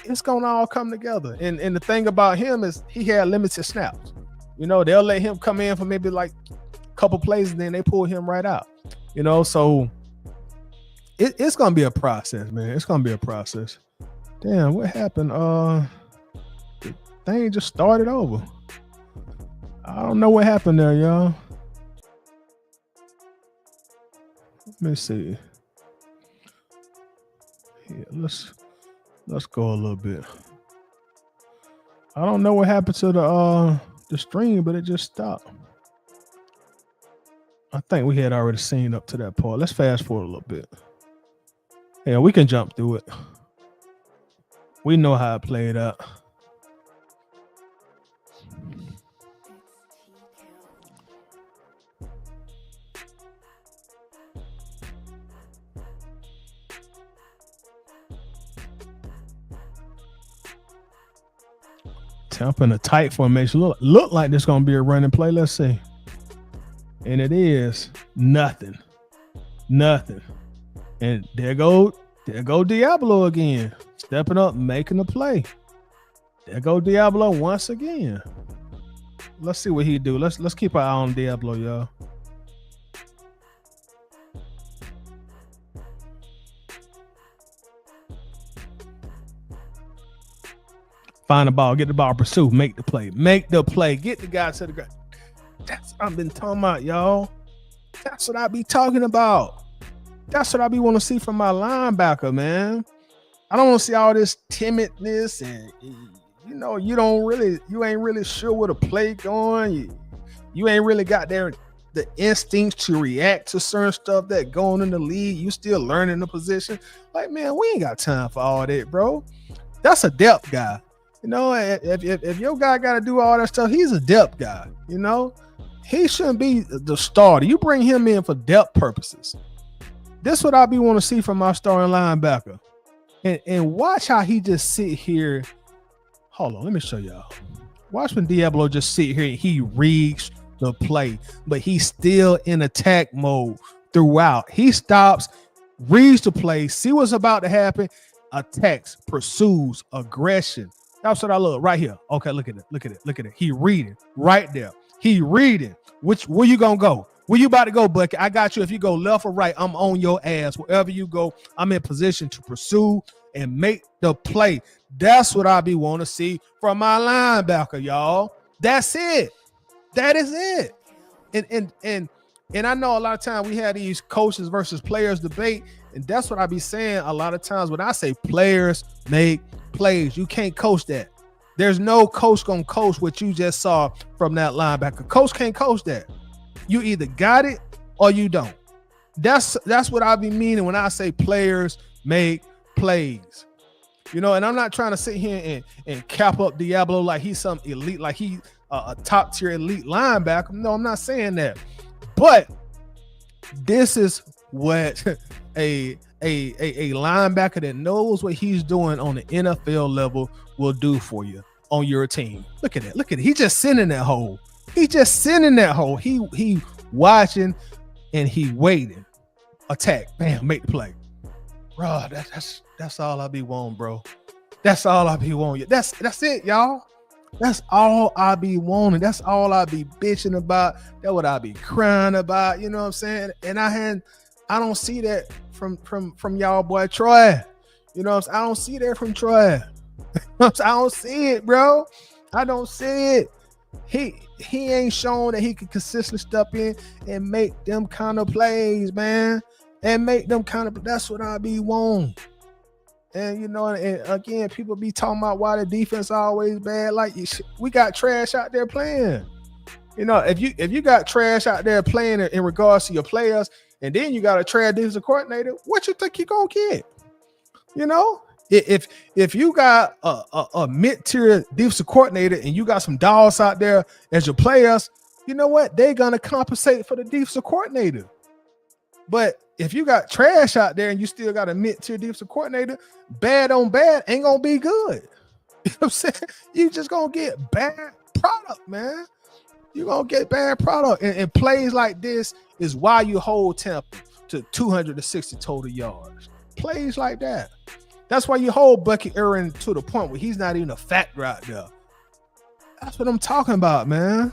it's gonna all come together. And the thing about him is he had limited snaps. You know, they'll let him come in for maybe like a couple plays, and then they pull him right out. You know, so it's gonna be a process, man. It's gonna be a process. Damn, what happened? The thing just started over. I don't know what happened there, y'all. Let me see. Yeah, let's go a little bit. I don't know what happened to the stream, but it just stopped. I think we had already seen up to that part. Let's fast forward a little bit. Yeah, we can jump through it. We know how it played out. Tampa in a tight formation. Look like there's going to be a running play. Let's see. And it is nothing. And there go Diablo again. Stepping up, making the play. There go Diablo once again. Let's see what he do. Let's keep our eye on Diablo, y'all. Find the ball, get the ball, pursue, make the play, get the guy to the ground. That's what I've been talking about, y'all. That's what I be talking about. That's what I be want to see from my linebacker, man. I don't want to see all this timidness and, you know, you ain't really sure where the play going. You ain't really got the instincts to react to certain stuff that going in the league. You still learning the position. Like, man, we ain't got time for all that, bro. That's a depth guy. You know, if your guy got to do all that stuff, he's a depth guy. You know, he shouldn't be the starter. You bring him in for depth purposes. This is what I be want to see from my starting linebacker. And watch how he just sit here. Hold on, let me show y'all. Watch when Diablo just sit here and he reads the play, but he's still in attack mode throughout. He stops, reads the play, see what's about to happen, attacks, pursues, aggression. That's what I love right here. Okay, look at it. He reading right there. He reading. Where you gonna go? Where you about to go, Bucky? I got you. If you go left or right, I'm on your ass. Wherever you go, I'm in position to pursue and make the play. That's what I be want to see from my linebacker, y'all. That's it. That is it. And I know a lot of times we have these coaches versus players debate, and that's what I be saying a lot of times when I say players make plays. You can't coach that. There's no coach gonna coach what you just saw from that linebacker. Coach can't coach that. You either got it or you don't. That's what I be meaning when I say players make plays. You know, and I'm not trying to sit here and cap up Diablo like he's some elite, like he a top tier elite linebacker. No, I'm not saying that. But this is what a a linebacker that knows what he's doing on the NFL level will do for you on your team. Look at that. Look at it. He just sitting in that hole. He just sitting in that hole. He watching and he waiting. Attack. Bam. Make the play. Bro, that's all I be wanting, bro. That's all I be wanting. That's it, y'all. That's all I be wanting. That's all I be bitching about. That's what I be crying about. You know what I'm saying? And I don't see that from y'all boy Troy. You know what I'm saying? I don't see that from Troy. I don't see it, bro. I don't see it. He ain't shown that he can consistently step in and make them kind of plays, man. And make them kind of, that's what I be wanting. And you know, and again, people be talking about why the defense always bad. Like we got trash out there playing. You know, if you got trash out there playing in regards to your players, and then you got a trash defensive coordinator, what you think you gonna get? You know, if you got a mid-tier defensive coordinator and you got some dogs out there as your players, you know what? They're gonna compensate for the defensive coordinator. But if you got trash out there and you still got a mid-tier defensive coordinator, bad on bad ain't gonna be good. You know what I'm saying? You just gonna get bad product, man. You're gonna get bad product. And plays like this is why you hold Tampa to 260 total yards. Plays like that. That's why you hold Bucky Irvin to the point where he's not even a factor out there. That's what I'm talking about, man.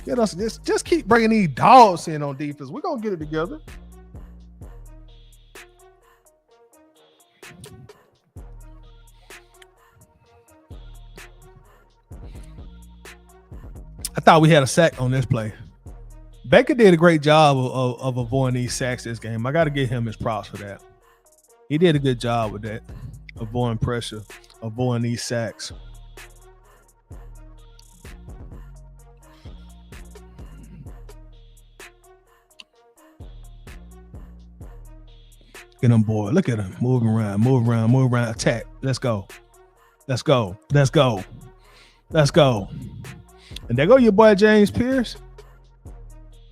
Get us just keep bringing these dogs in on defense. We're gonna get it together. I thought we had a sack on this play. Baker did a great job of avoiding these sacks this game. I got to give him his props for that. He did a good job with that, avoiding pressure, avoiding these sacks. Get him, boy. Look at him. Moving around. Attack. Let's go. And there go your boy James Pierce.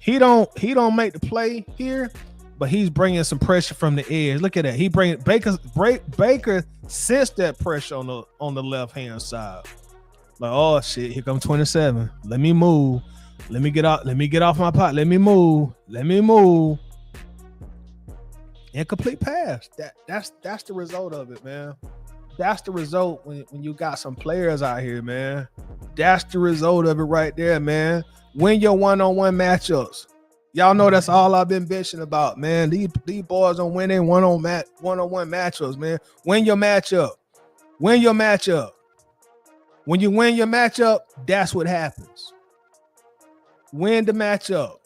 He don't make the play here, but he's bringing some pressure from the edge. Look at that. He Baker sensed that pressure on the left hand side. Like, oh shit, here comes 27. Let me move. Let me get off my pot. Let me move. Incomplete pass. That's the result of it, man. That's the result when you got some players out here, man. That's the result of it right there, man. Win your one-on-one matchups. Y'all know that's all I've been bitching about, man. These boys are winning one-on-one matchups, man. Win your matchup. When you win your matchup, that's what happens. Win the matchup.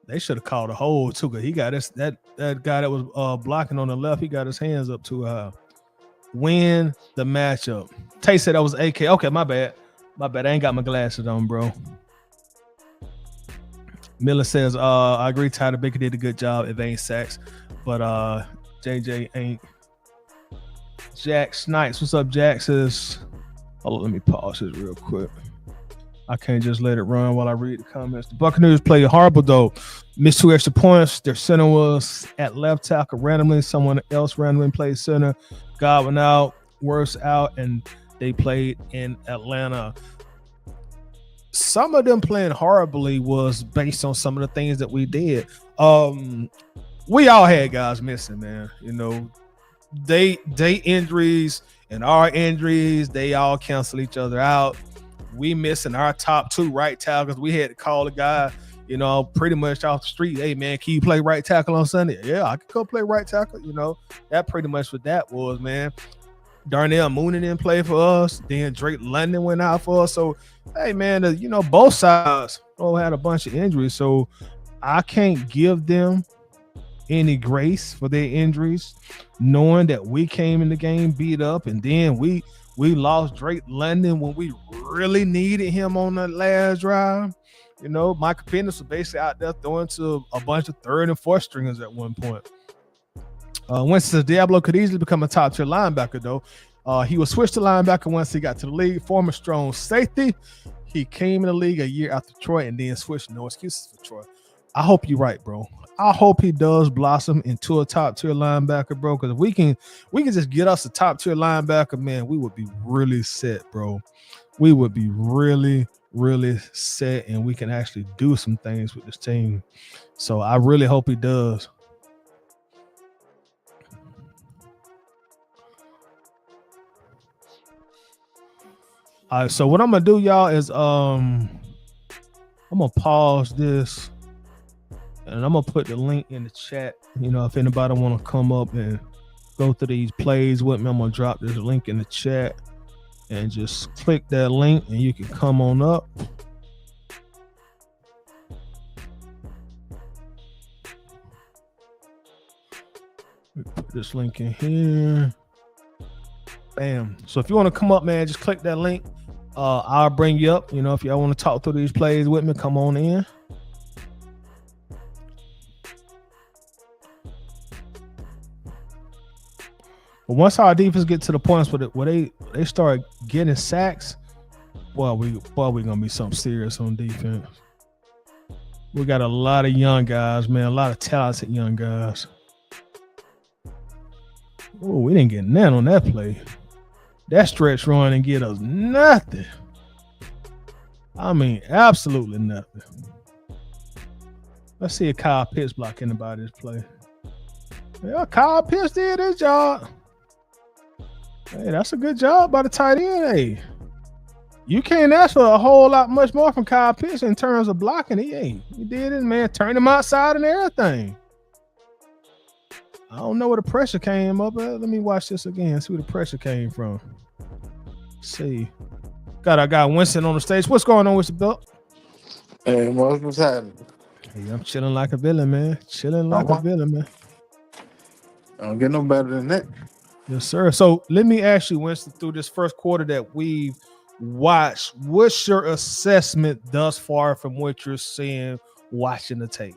They should have called a hold too, because he got that guy that was blocking on the left. He got his hands up too high. Win the matchup. Tay said that was AK. Okay, my bad. I ain't got my glasses on, bro. Miller says, I agree. Tyler Baker did a good job. It ain't sacks, but JJ ain't. Jack Snipes, what's up? Jack says, hold on, let me pause this real quick. I can't just let it run while I read the comments. The Buccaneers played horrible, though. Missed 2 extra points. Their center was at left tackle randomly. Someone else randomly played center. Godwin out, Worse out, and they played in Atlanta. Some of them playing horribly was based on some of the things that we did. We all had guys missing, man. You know, they injuries and our injuries, they all cancel each other out. We missing our top 2 right tackles. We had to call a guy, you know, pretty much off the street. Hey, man, can you play right tackle on Sunday? Yeah, I can go play right tackle. You know, that pretty much what that was, man. Darnell Mooney didn't play for us. Then Drake London went out for us. So, hey, man, you know, both sides had a bunch of injuries. So I can't give them any grace for their injuries, knowing that we came in the game beat up, and then we lost Drake London when we really needed him on the last drive. You know, Michael Penix was basically out there throwing to a bunch of 3rd and 4th stringers at one point. Winston Diablo could easily become a top-tier linebacker, though. He was switched to linebacker once he got to the league. Former strong safety. He came in the league a year after Troy and then switched. No excuses for Troy. I hope you're right, bro. I hope he does blossom into a top tier linebacker, bro. Because if we can just get us a top tier linebacker, man, we would be really set, bro. We would be really, really set, and we can actually do some things with this team. So I really hope he does. All right, so what I'm gonna do, y'all, is I'm gonna pause this and I'm gonna put the link in the chat. You know, if anybody want to come up and go through these plays with me, I'm gonna drop this link in the chat and just click that link and you can come on up. Put this link in here. Bam. So if you want to come up, man, just click that link. I'll bring you up. You know, if y'all want to talk through these plays with me, come on in. But once our defense get to the points where they start getting sacks, we gonna be something serious on defense. We got a lot of young guys, man, a lot of talented young guys. Oh, we didn't get none on that play. That stretch run and get us nothing. I mean, absolutely nothing. Let's see if Kyle Pitts block anybody's play. Yeah, Kyle Pitts did his job. Hey, that's a good job by the tight end. Hey, you can't ask for a whole lot much more from Kyle Pitts in terms of blocking. He did it, man. Turned him outside and everything. I don't know where the pressure came up. Let me watch this again. See where the pressure came from. Let's see. I got Winston on the stage. What's going on with the belt? Hey, what's happening? Hey, I'm chilling like a villain, man. Chilling like a villain, man. I don't get no better than that. Yes, sir. So let me ask you, Winston, through this first quarter that we've watched, what's your assessment thus far from what you're seeing watching the tape?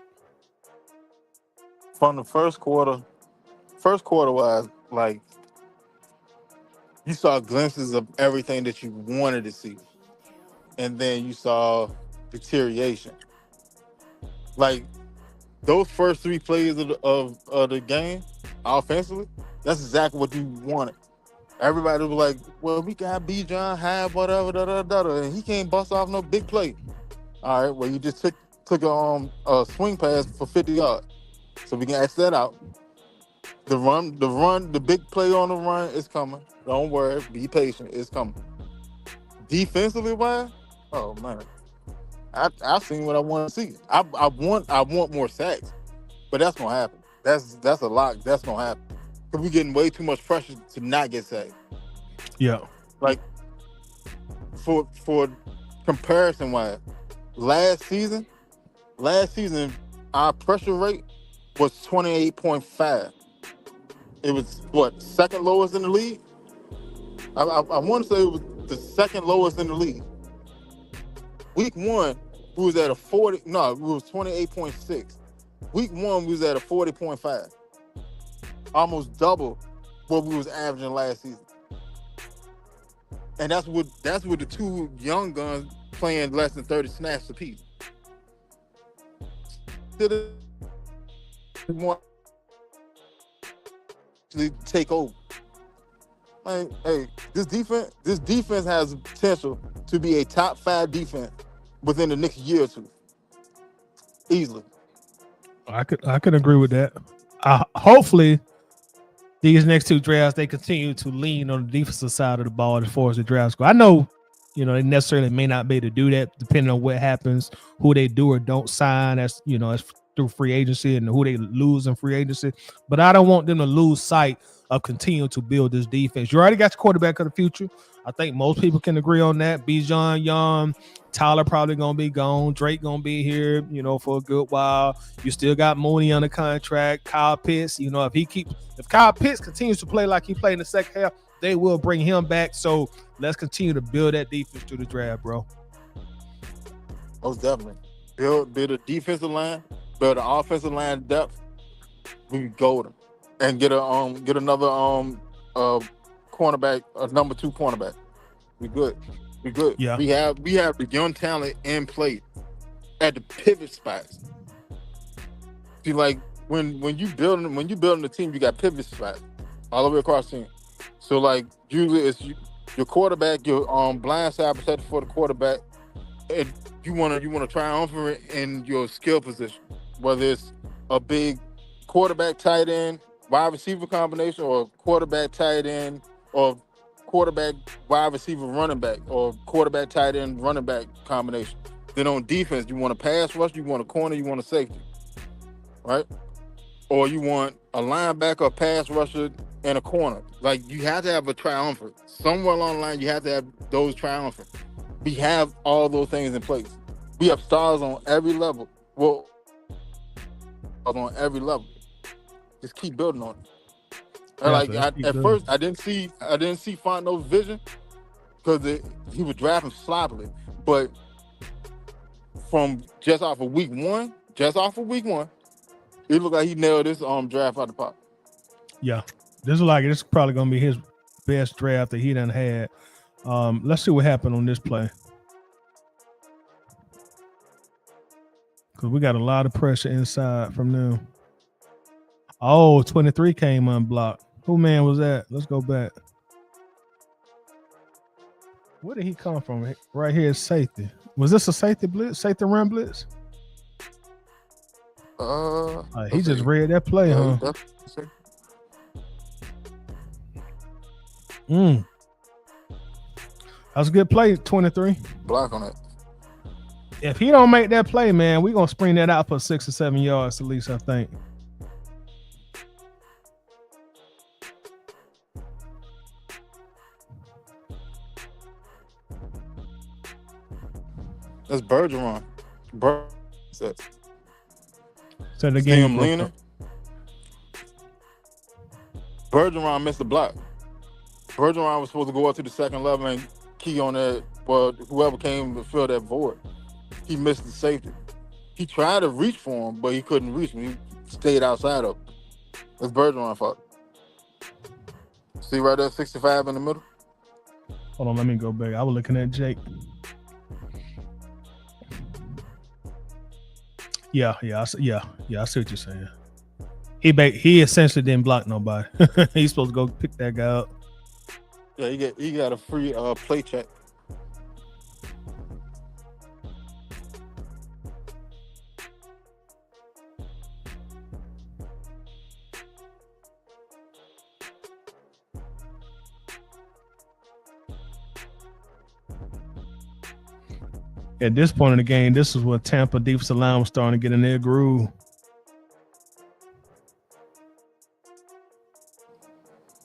From the first quarter wise, like, you saw glimpses of everything that you wanted to see. And then you saw deterioration. Like, those first 3 plays of the game, offensively, that's exactly what you wanted. Everybody was like, well, we can have B-John have whatever, and he can't bust off no big play. All right, well, you just took a swing pass for 50 yards. So we can X that out. The big play on the run is coming. Don't worry, be patient, it's coming. Defensively wise, oh man, I've seen what I want to see. I want more sacks, but that's gonna happen. That's a lot. That's gonna happen because we're getting way too much pressure to not get sacked. Yeah, like for comparison wise, last season, our pressure rate was 28.5. It was second lowest in the league. I want to say it was the second lowest in the league. Week 1, we was at a 40. No, we was 28.6. Week 1, we was at a 40.5. Almost double what we was averaging last season. And that's with the 2 young guns playing less than 30 snaps apiece. Want to take over. Man, hey, this defense has potential to be a top 5 defense within the next year or 2. Easily. I could agree with that. Hopefully, these next 2 drafts they continue to lean on the defensive side of the ball as far as the drafts go. I know, they necessarily may not be able to do that depending on what happens, who they do or don't sign. As through free agency and who they lose in free agency. But I don't want them to lose sight of continuing to build this defense. You already got your quarterback of the future. I think most people can agree on that. Bijan young, Tyler probably gonna be gone. Drake gonna be here, for a good while. You still got Mooney under contract. Kyle Pitts, if Kyle Pitts continues to play like he played in the second half, they will bring him back. So let's continue to build that defense through the draft, bro. Most definitely. Build a defensive line. Build an offensive line depth, we can go with them and get another cornerback, a number 2 cornerback. We good. We're good. Yeah. We have the young talent in play at the pivot spots. See, like when you building a team, you got pivot spots all the way across the team. So like usually your quarterback, your blind side protector for the quarterback, and you wanna triumvirate in your skill position, whether it's a big quarterback tight end wide receiver combination, or quarterback tight end, or quarterback wide receiver running back, or quarterback tight end running back combination. Then on defense, you want a pass rush, you want a corner, you want a safety, right? Or you want a linebacker, a pass rusher, and a corner. Like you have to have a triumvirate. Somewhere along the line, you have to have those triumvirate. We have all those things in place. We have stars on every level. Well, on every level. Just keep building on it. And like Definitely. Let's keep at building. first, I didn't see Fontenot's vision because he was drafting sloppily. But from just off of week one, it looked like he nailed this draft out the park. Yeah. This is probably gonna be his best draft that he done had. Let's see what happened on this play. Because we got a lot of pressure inside from them. Oh, 23 came unblocked. Who man was that? Let's go back. Where did he come from? Right here is safety. Was this a safety blitz? Safety run blitz? He just read that play, huh? That was a good play, 23. Block on it. If he don't make that play, man, we're gonna spring that out for 6 or 7 yards at least, I think. That's Bergeron. So the game leaning. Bergeron missed the block. Bergeron was supposed to go up to the second level and key on that. Well, whoever came to fill that void, he missed the safety. He tried to reach for him, but he couldn't reach him. He stayed outside of him. That's Bergeron's fault. See right there, 65 in the middle. Hold on, let me go back. I was looking at Jake. Yeah, I see what you're saying. He essentially didn't block nobody. He's supposed to go pick that guy up. Yeah, he got a free play check. At this point in the game, this is where Tampa defensive line was starting to get in their groove.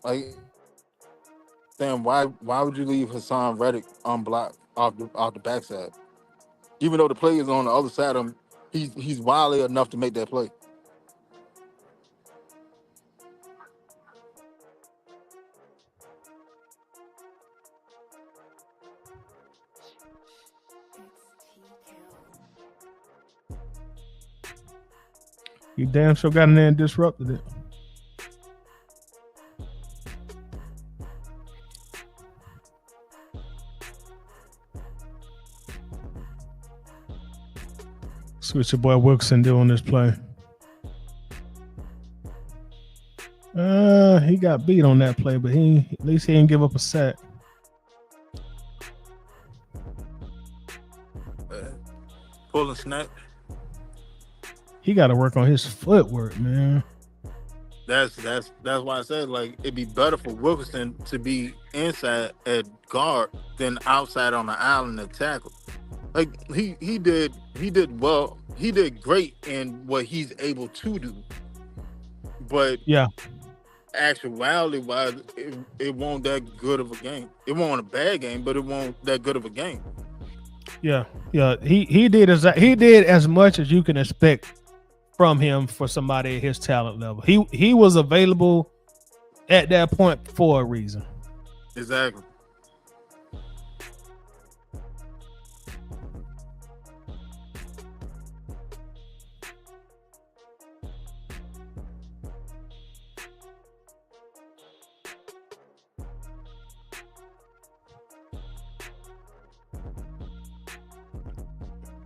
Like, damn, why would you leave Hassan Reddick unblocked off the backside? Even though the play is on the other side of him, he's wily enough to make that play. You damn sure got in there and disrupted it. See what your boy Wilson do on this play. He got beat on that play, but at least he didn't give up a sack. Pull and snap. He got to work on his footwork, man. That's why I said, like, it'd be better for Wilkerson to be inside at guard than outside on the island at tackle. Like he did well. He did great in what he's able to do. But yeah, actuality wise, it won't that good of a game. It won't a bad game, but it won't that good of a game. Yeah. He did as much as you can expect from him for somebody at his talent level. He was available at that point for a reason. Exactly.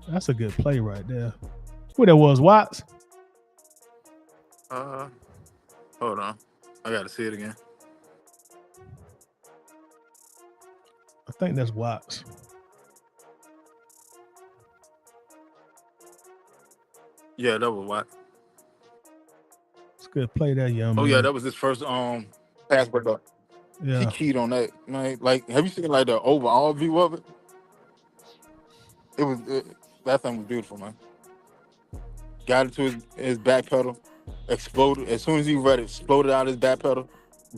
That's a good play right there. Who that was? Watts? Hold on. I got to see it again. I think that's Watts. Yeah, that was what. It's a good play there, young Oh man. yeah, that was his first pass breakup. Yeah. He keyed on that, man. Like, have you seen like the overall view of it? That thing was beautiful, man. Got it to his back pedal, exploded as soon as he read it, exploded out his back pedal.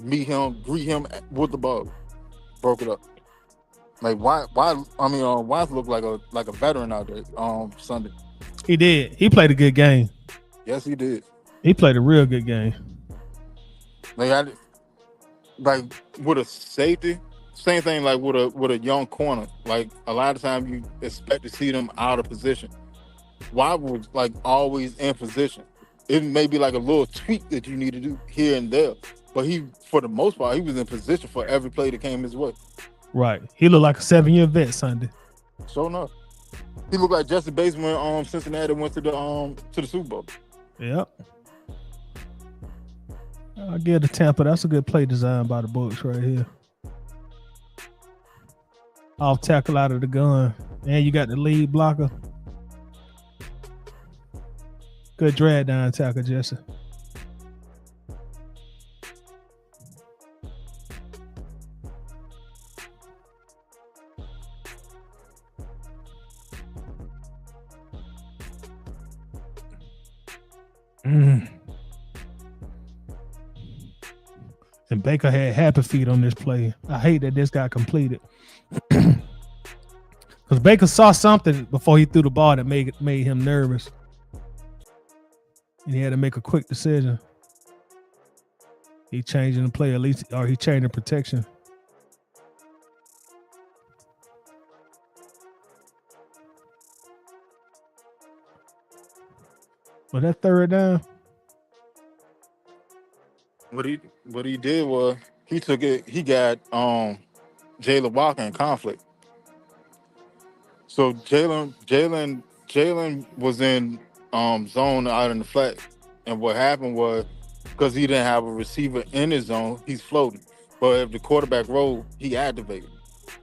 Greet him with the ball, broke it up. Like why? I mean, Wise looked like a veteran out there. Sunday. He did. He played a good game. Yes, he did. He played a real good game. Like with a safety, same thing like with a young corner. Like a lot of times you expect to see them out of position. Wise was like always in position. It may be like a little tweak that you need to do here and there, but he, for the most part, he was in position for every play that came his way. Right. He looked like a 7-year vet Sunday. So enough. He looked like Jesse Bates when Cincinnati went to the Super Bowl. Yep. I'll give it to Tampa. That's a good play design by the Bucs right here. Off tackle out of the gun. And you got the lead blocker. Good drag down tackle, Jesse. And Baker had happy feet on this play. I hate that this got completed. Because Baker saw something before he threw the ball that made him nervous. And he had to make a quick decision. He changing the play at least, or he changing protection. But that third down. What he did was he took it. He got Jalen Walker in conflict. So Jalen was in zone out in the flat, and what happened was because he didn't have a receiver in his zone, he's floating. But if the quarterback rolled, he activated.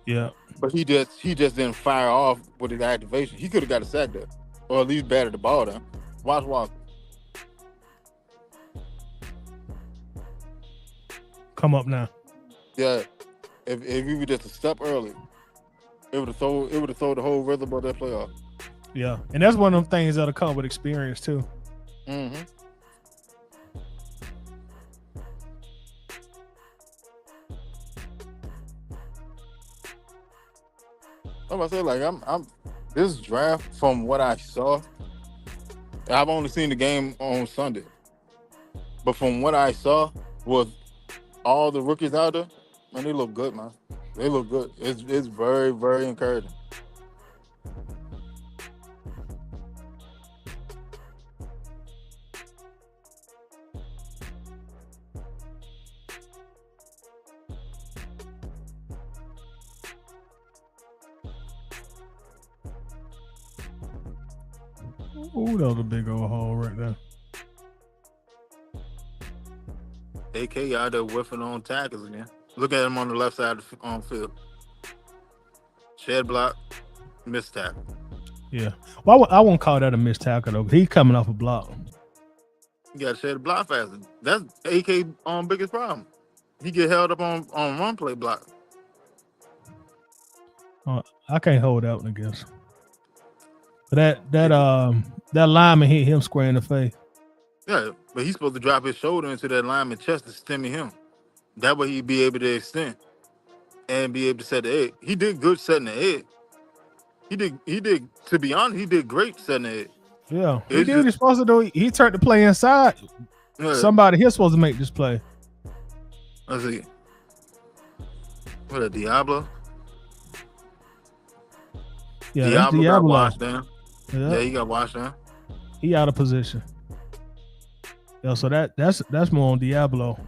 Yeah. But he just didn't fire off with his activation. He could have got a sack there, or at least batted the ball down. Watch Walker. Come up now. Yeah, if he was just a step early, it would have thrown the whole rhythm of that playoff. Yeah, and that's one of them things that'll come with experience too. Mm-hmm. I'm about to say, like, I'm this draft from what I saw. I've only seen the game on Sunday, but from what I saw was all the rookies out there, man, they look good, man. They look good. It's very, very encouraging. Ooh, that was a big old hole right there. AK out there whiffing on tackles again. Look at him on the left side of the field. Shed block, missed tackle. Yeah. Well, I won't call that a missed tackle though. He's coming off a block. You got to shed the block faster. That's AK biggest problem. He get held up on run play block. I can't hold that one against. But that lineman hit him square in the face. Yeah, but he's supposed to drop his shoulder into that lineman's chest to stimmy him. That way he'd be able to extend and be able to set the edge. He did good setting the edge. He did. To be honest, he did great setting the edge. Yeah, he did what he's supposed to do. He turned the play inside. Yeah. Somebody here's supposed to make this play. Let's see. What a Diablo. Yeah, Diablo got washed down. Yeah, he got washed down. He out of position. Yeah, so that's more on Diablo.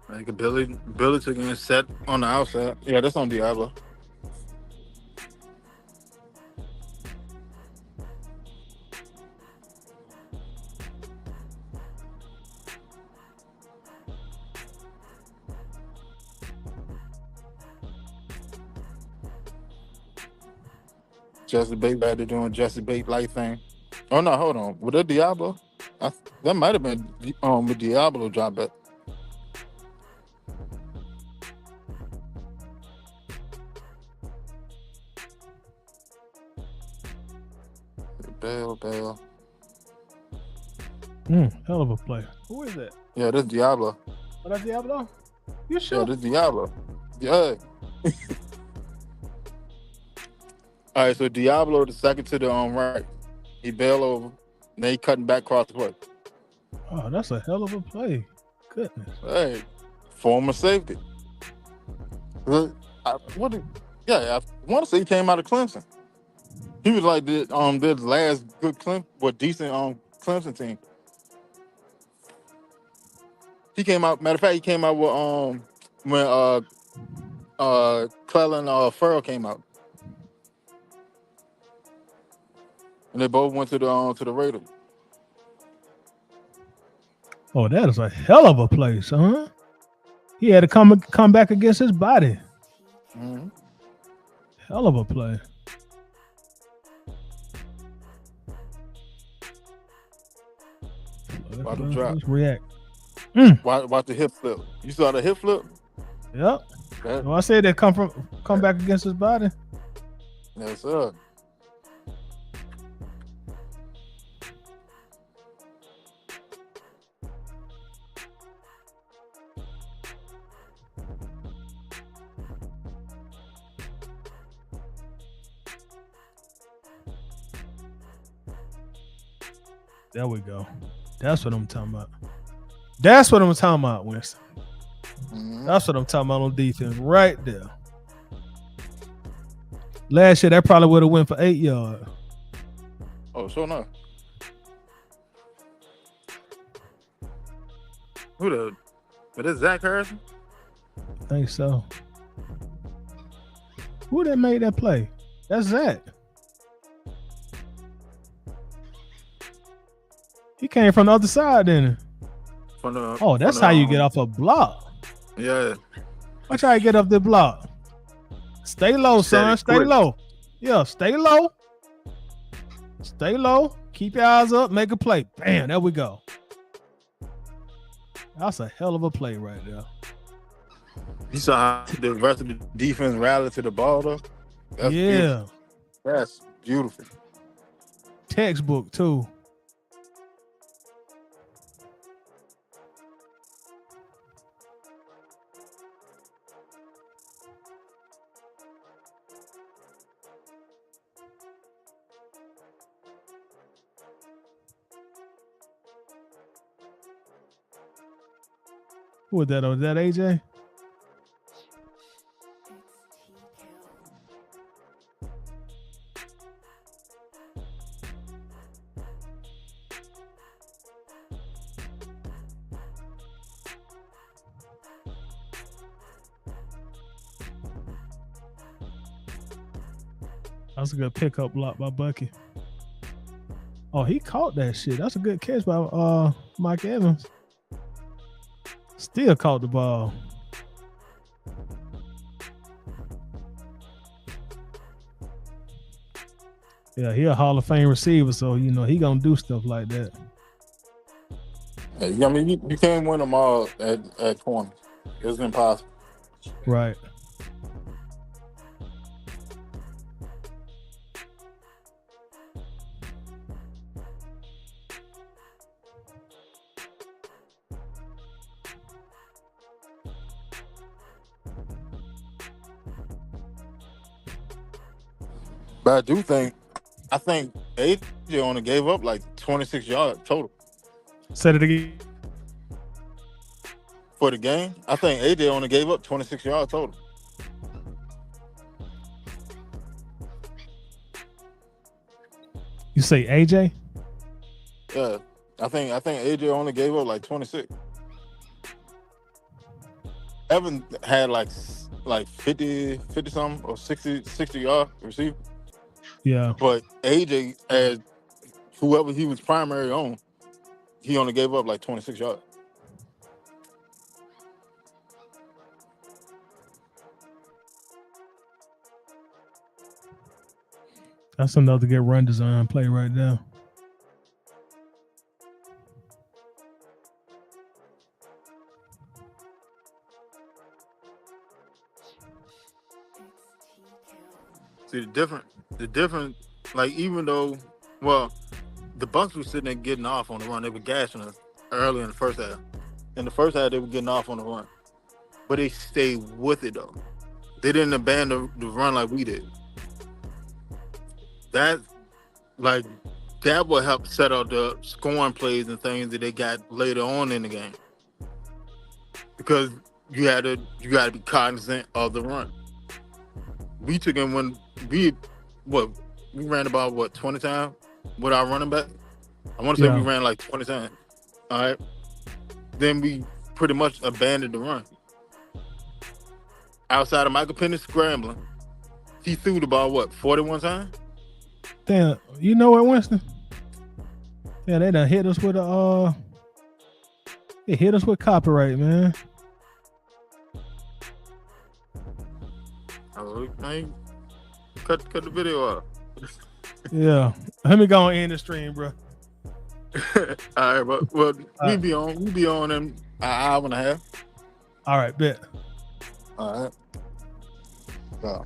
Like Billy took in set on the outside. Yeah, that's on Diablo. Jesse Bate back there doing Jesse Bate light thing. Oh no, hold on. Was that Diablo? That might have been a Diablo drop back. Bell. Hell of a play. Who is that? Yeah, this Diablo. Oh, that's Diablo? You Yeah, sure? this Diablo. Yeah. All right, so Diablo the second to the right. He bailed over. Then he cutting back across the play. Oh, that's a hell of a play. Goodness. Hey, former safety. I want to say he came out of Clemson. He was like the last good decent Clemson team. He came out. Matter of fact, he came out with when Clellan Farrell came out, and they both went to the Raiders. Oh, that is a hell of a play, son. He had to come back against his body. Mm-hmm. Hell of a play. Watch the drop. Let's react. Watch the hip flip. You saw the hip flip? Yep. Oh, I said that come back against his body. Yes, sir. There we go. That's what I'm talking about. That's what I'm talking about, Winston. Mm-hmm. That's what I'm talking about on defense right there. Last year, that probably would have went for 8 yards. Oh, sure enough. But that's Zach Harrison? I think so. Who that made that play? That's Zach. He came from the other side, didn't he? That's how you get off a block. Yeah. Watch how you get up the block. Stay low, son. Stay low. Yeah, stay low. Stay low. Keep your eyes up. Make a play. Bam, there we go. That's a hell of a play right there. You saw how the rest of the defense rallied to the ball, though? That's beautiful. That's beautiful. Textbook, too. Who was that? Was that AJ? That's a good pickup block by Bucky. Oh, he caught that shit. That's a good catch by Mike Evans. Still caught the ball. Yeah, he a Hall of Fame receiver, so you know he gonna do stuff like that. Hey, I mean, you can't win them all at corner. It's impossible. Right. But I think AJ only gave up like 26 yards total. Said it again. For the game, I think AJ only gave up 26 yards total. You say AJ? Yeah, I think AJ only gave up like 26. Evan had like 50 something or 60 yard receiver. Yeah. But AJ, as whoever he was primary on, he only gave up like 26 yards. That's another good run design play right there. See the different, like even though, well, the Bucs were sitting there getting off on the run. They were gashing us early in the first half. In the first half, they were getting off on the run, but they stayed with it though. They didn't abandon the run like we did. That will help set out the scoring plays and things that they got later on in the game, because you got to be cognizant of the run. We took in when we ran about 20 times with our running back. I want to say we ran like 20 times. All right, then we pretty much abandoned the run. Outside of Michael Penix scrambling, he threw the ball 41 times. Damn, you know what, Winston? Yeah, they done hit us with they hit us with copyright, man. I cut the video off. Yeah, let me go and end the stream, bro. All right, but we be on in an hour and a half. All right, bet. All right. So.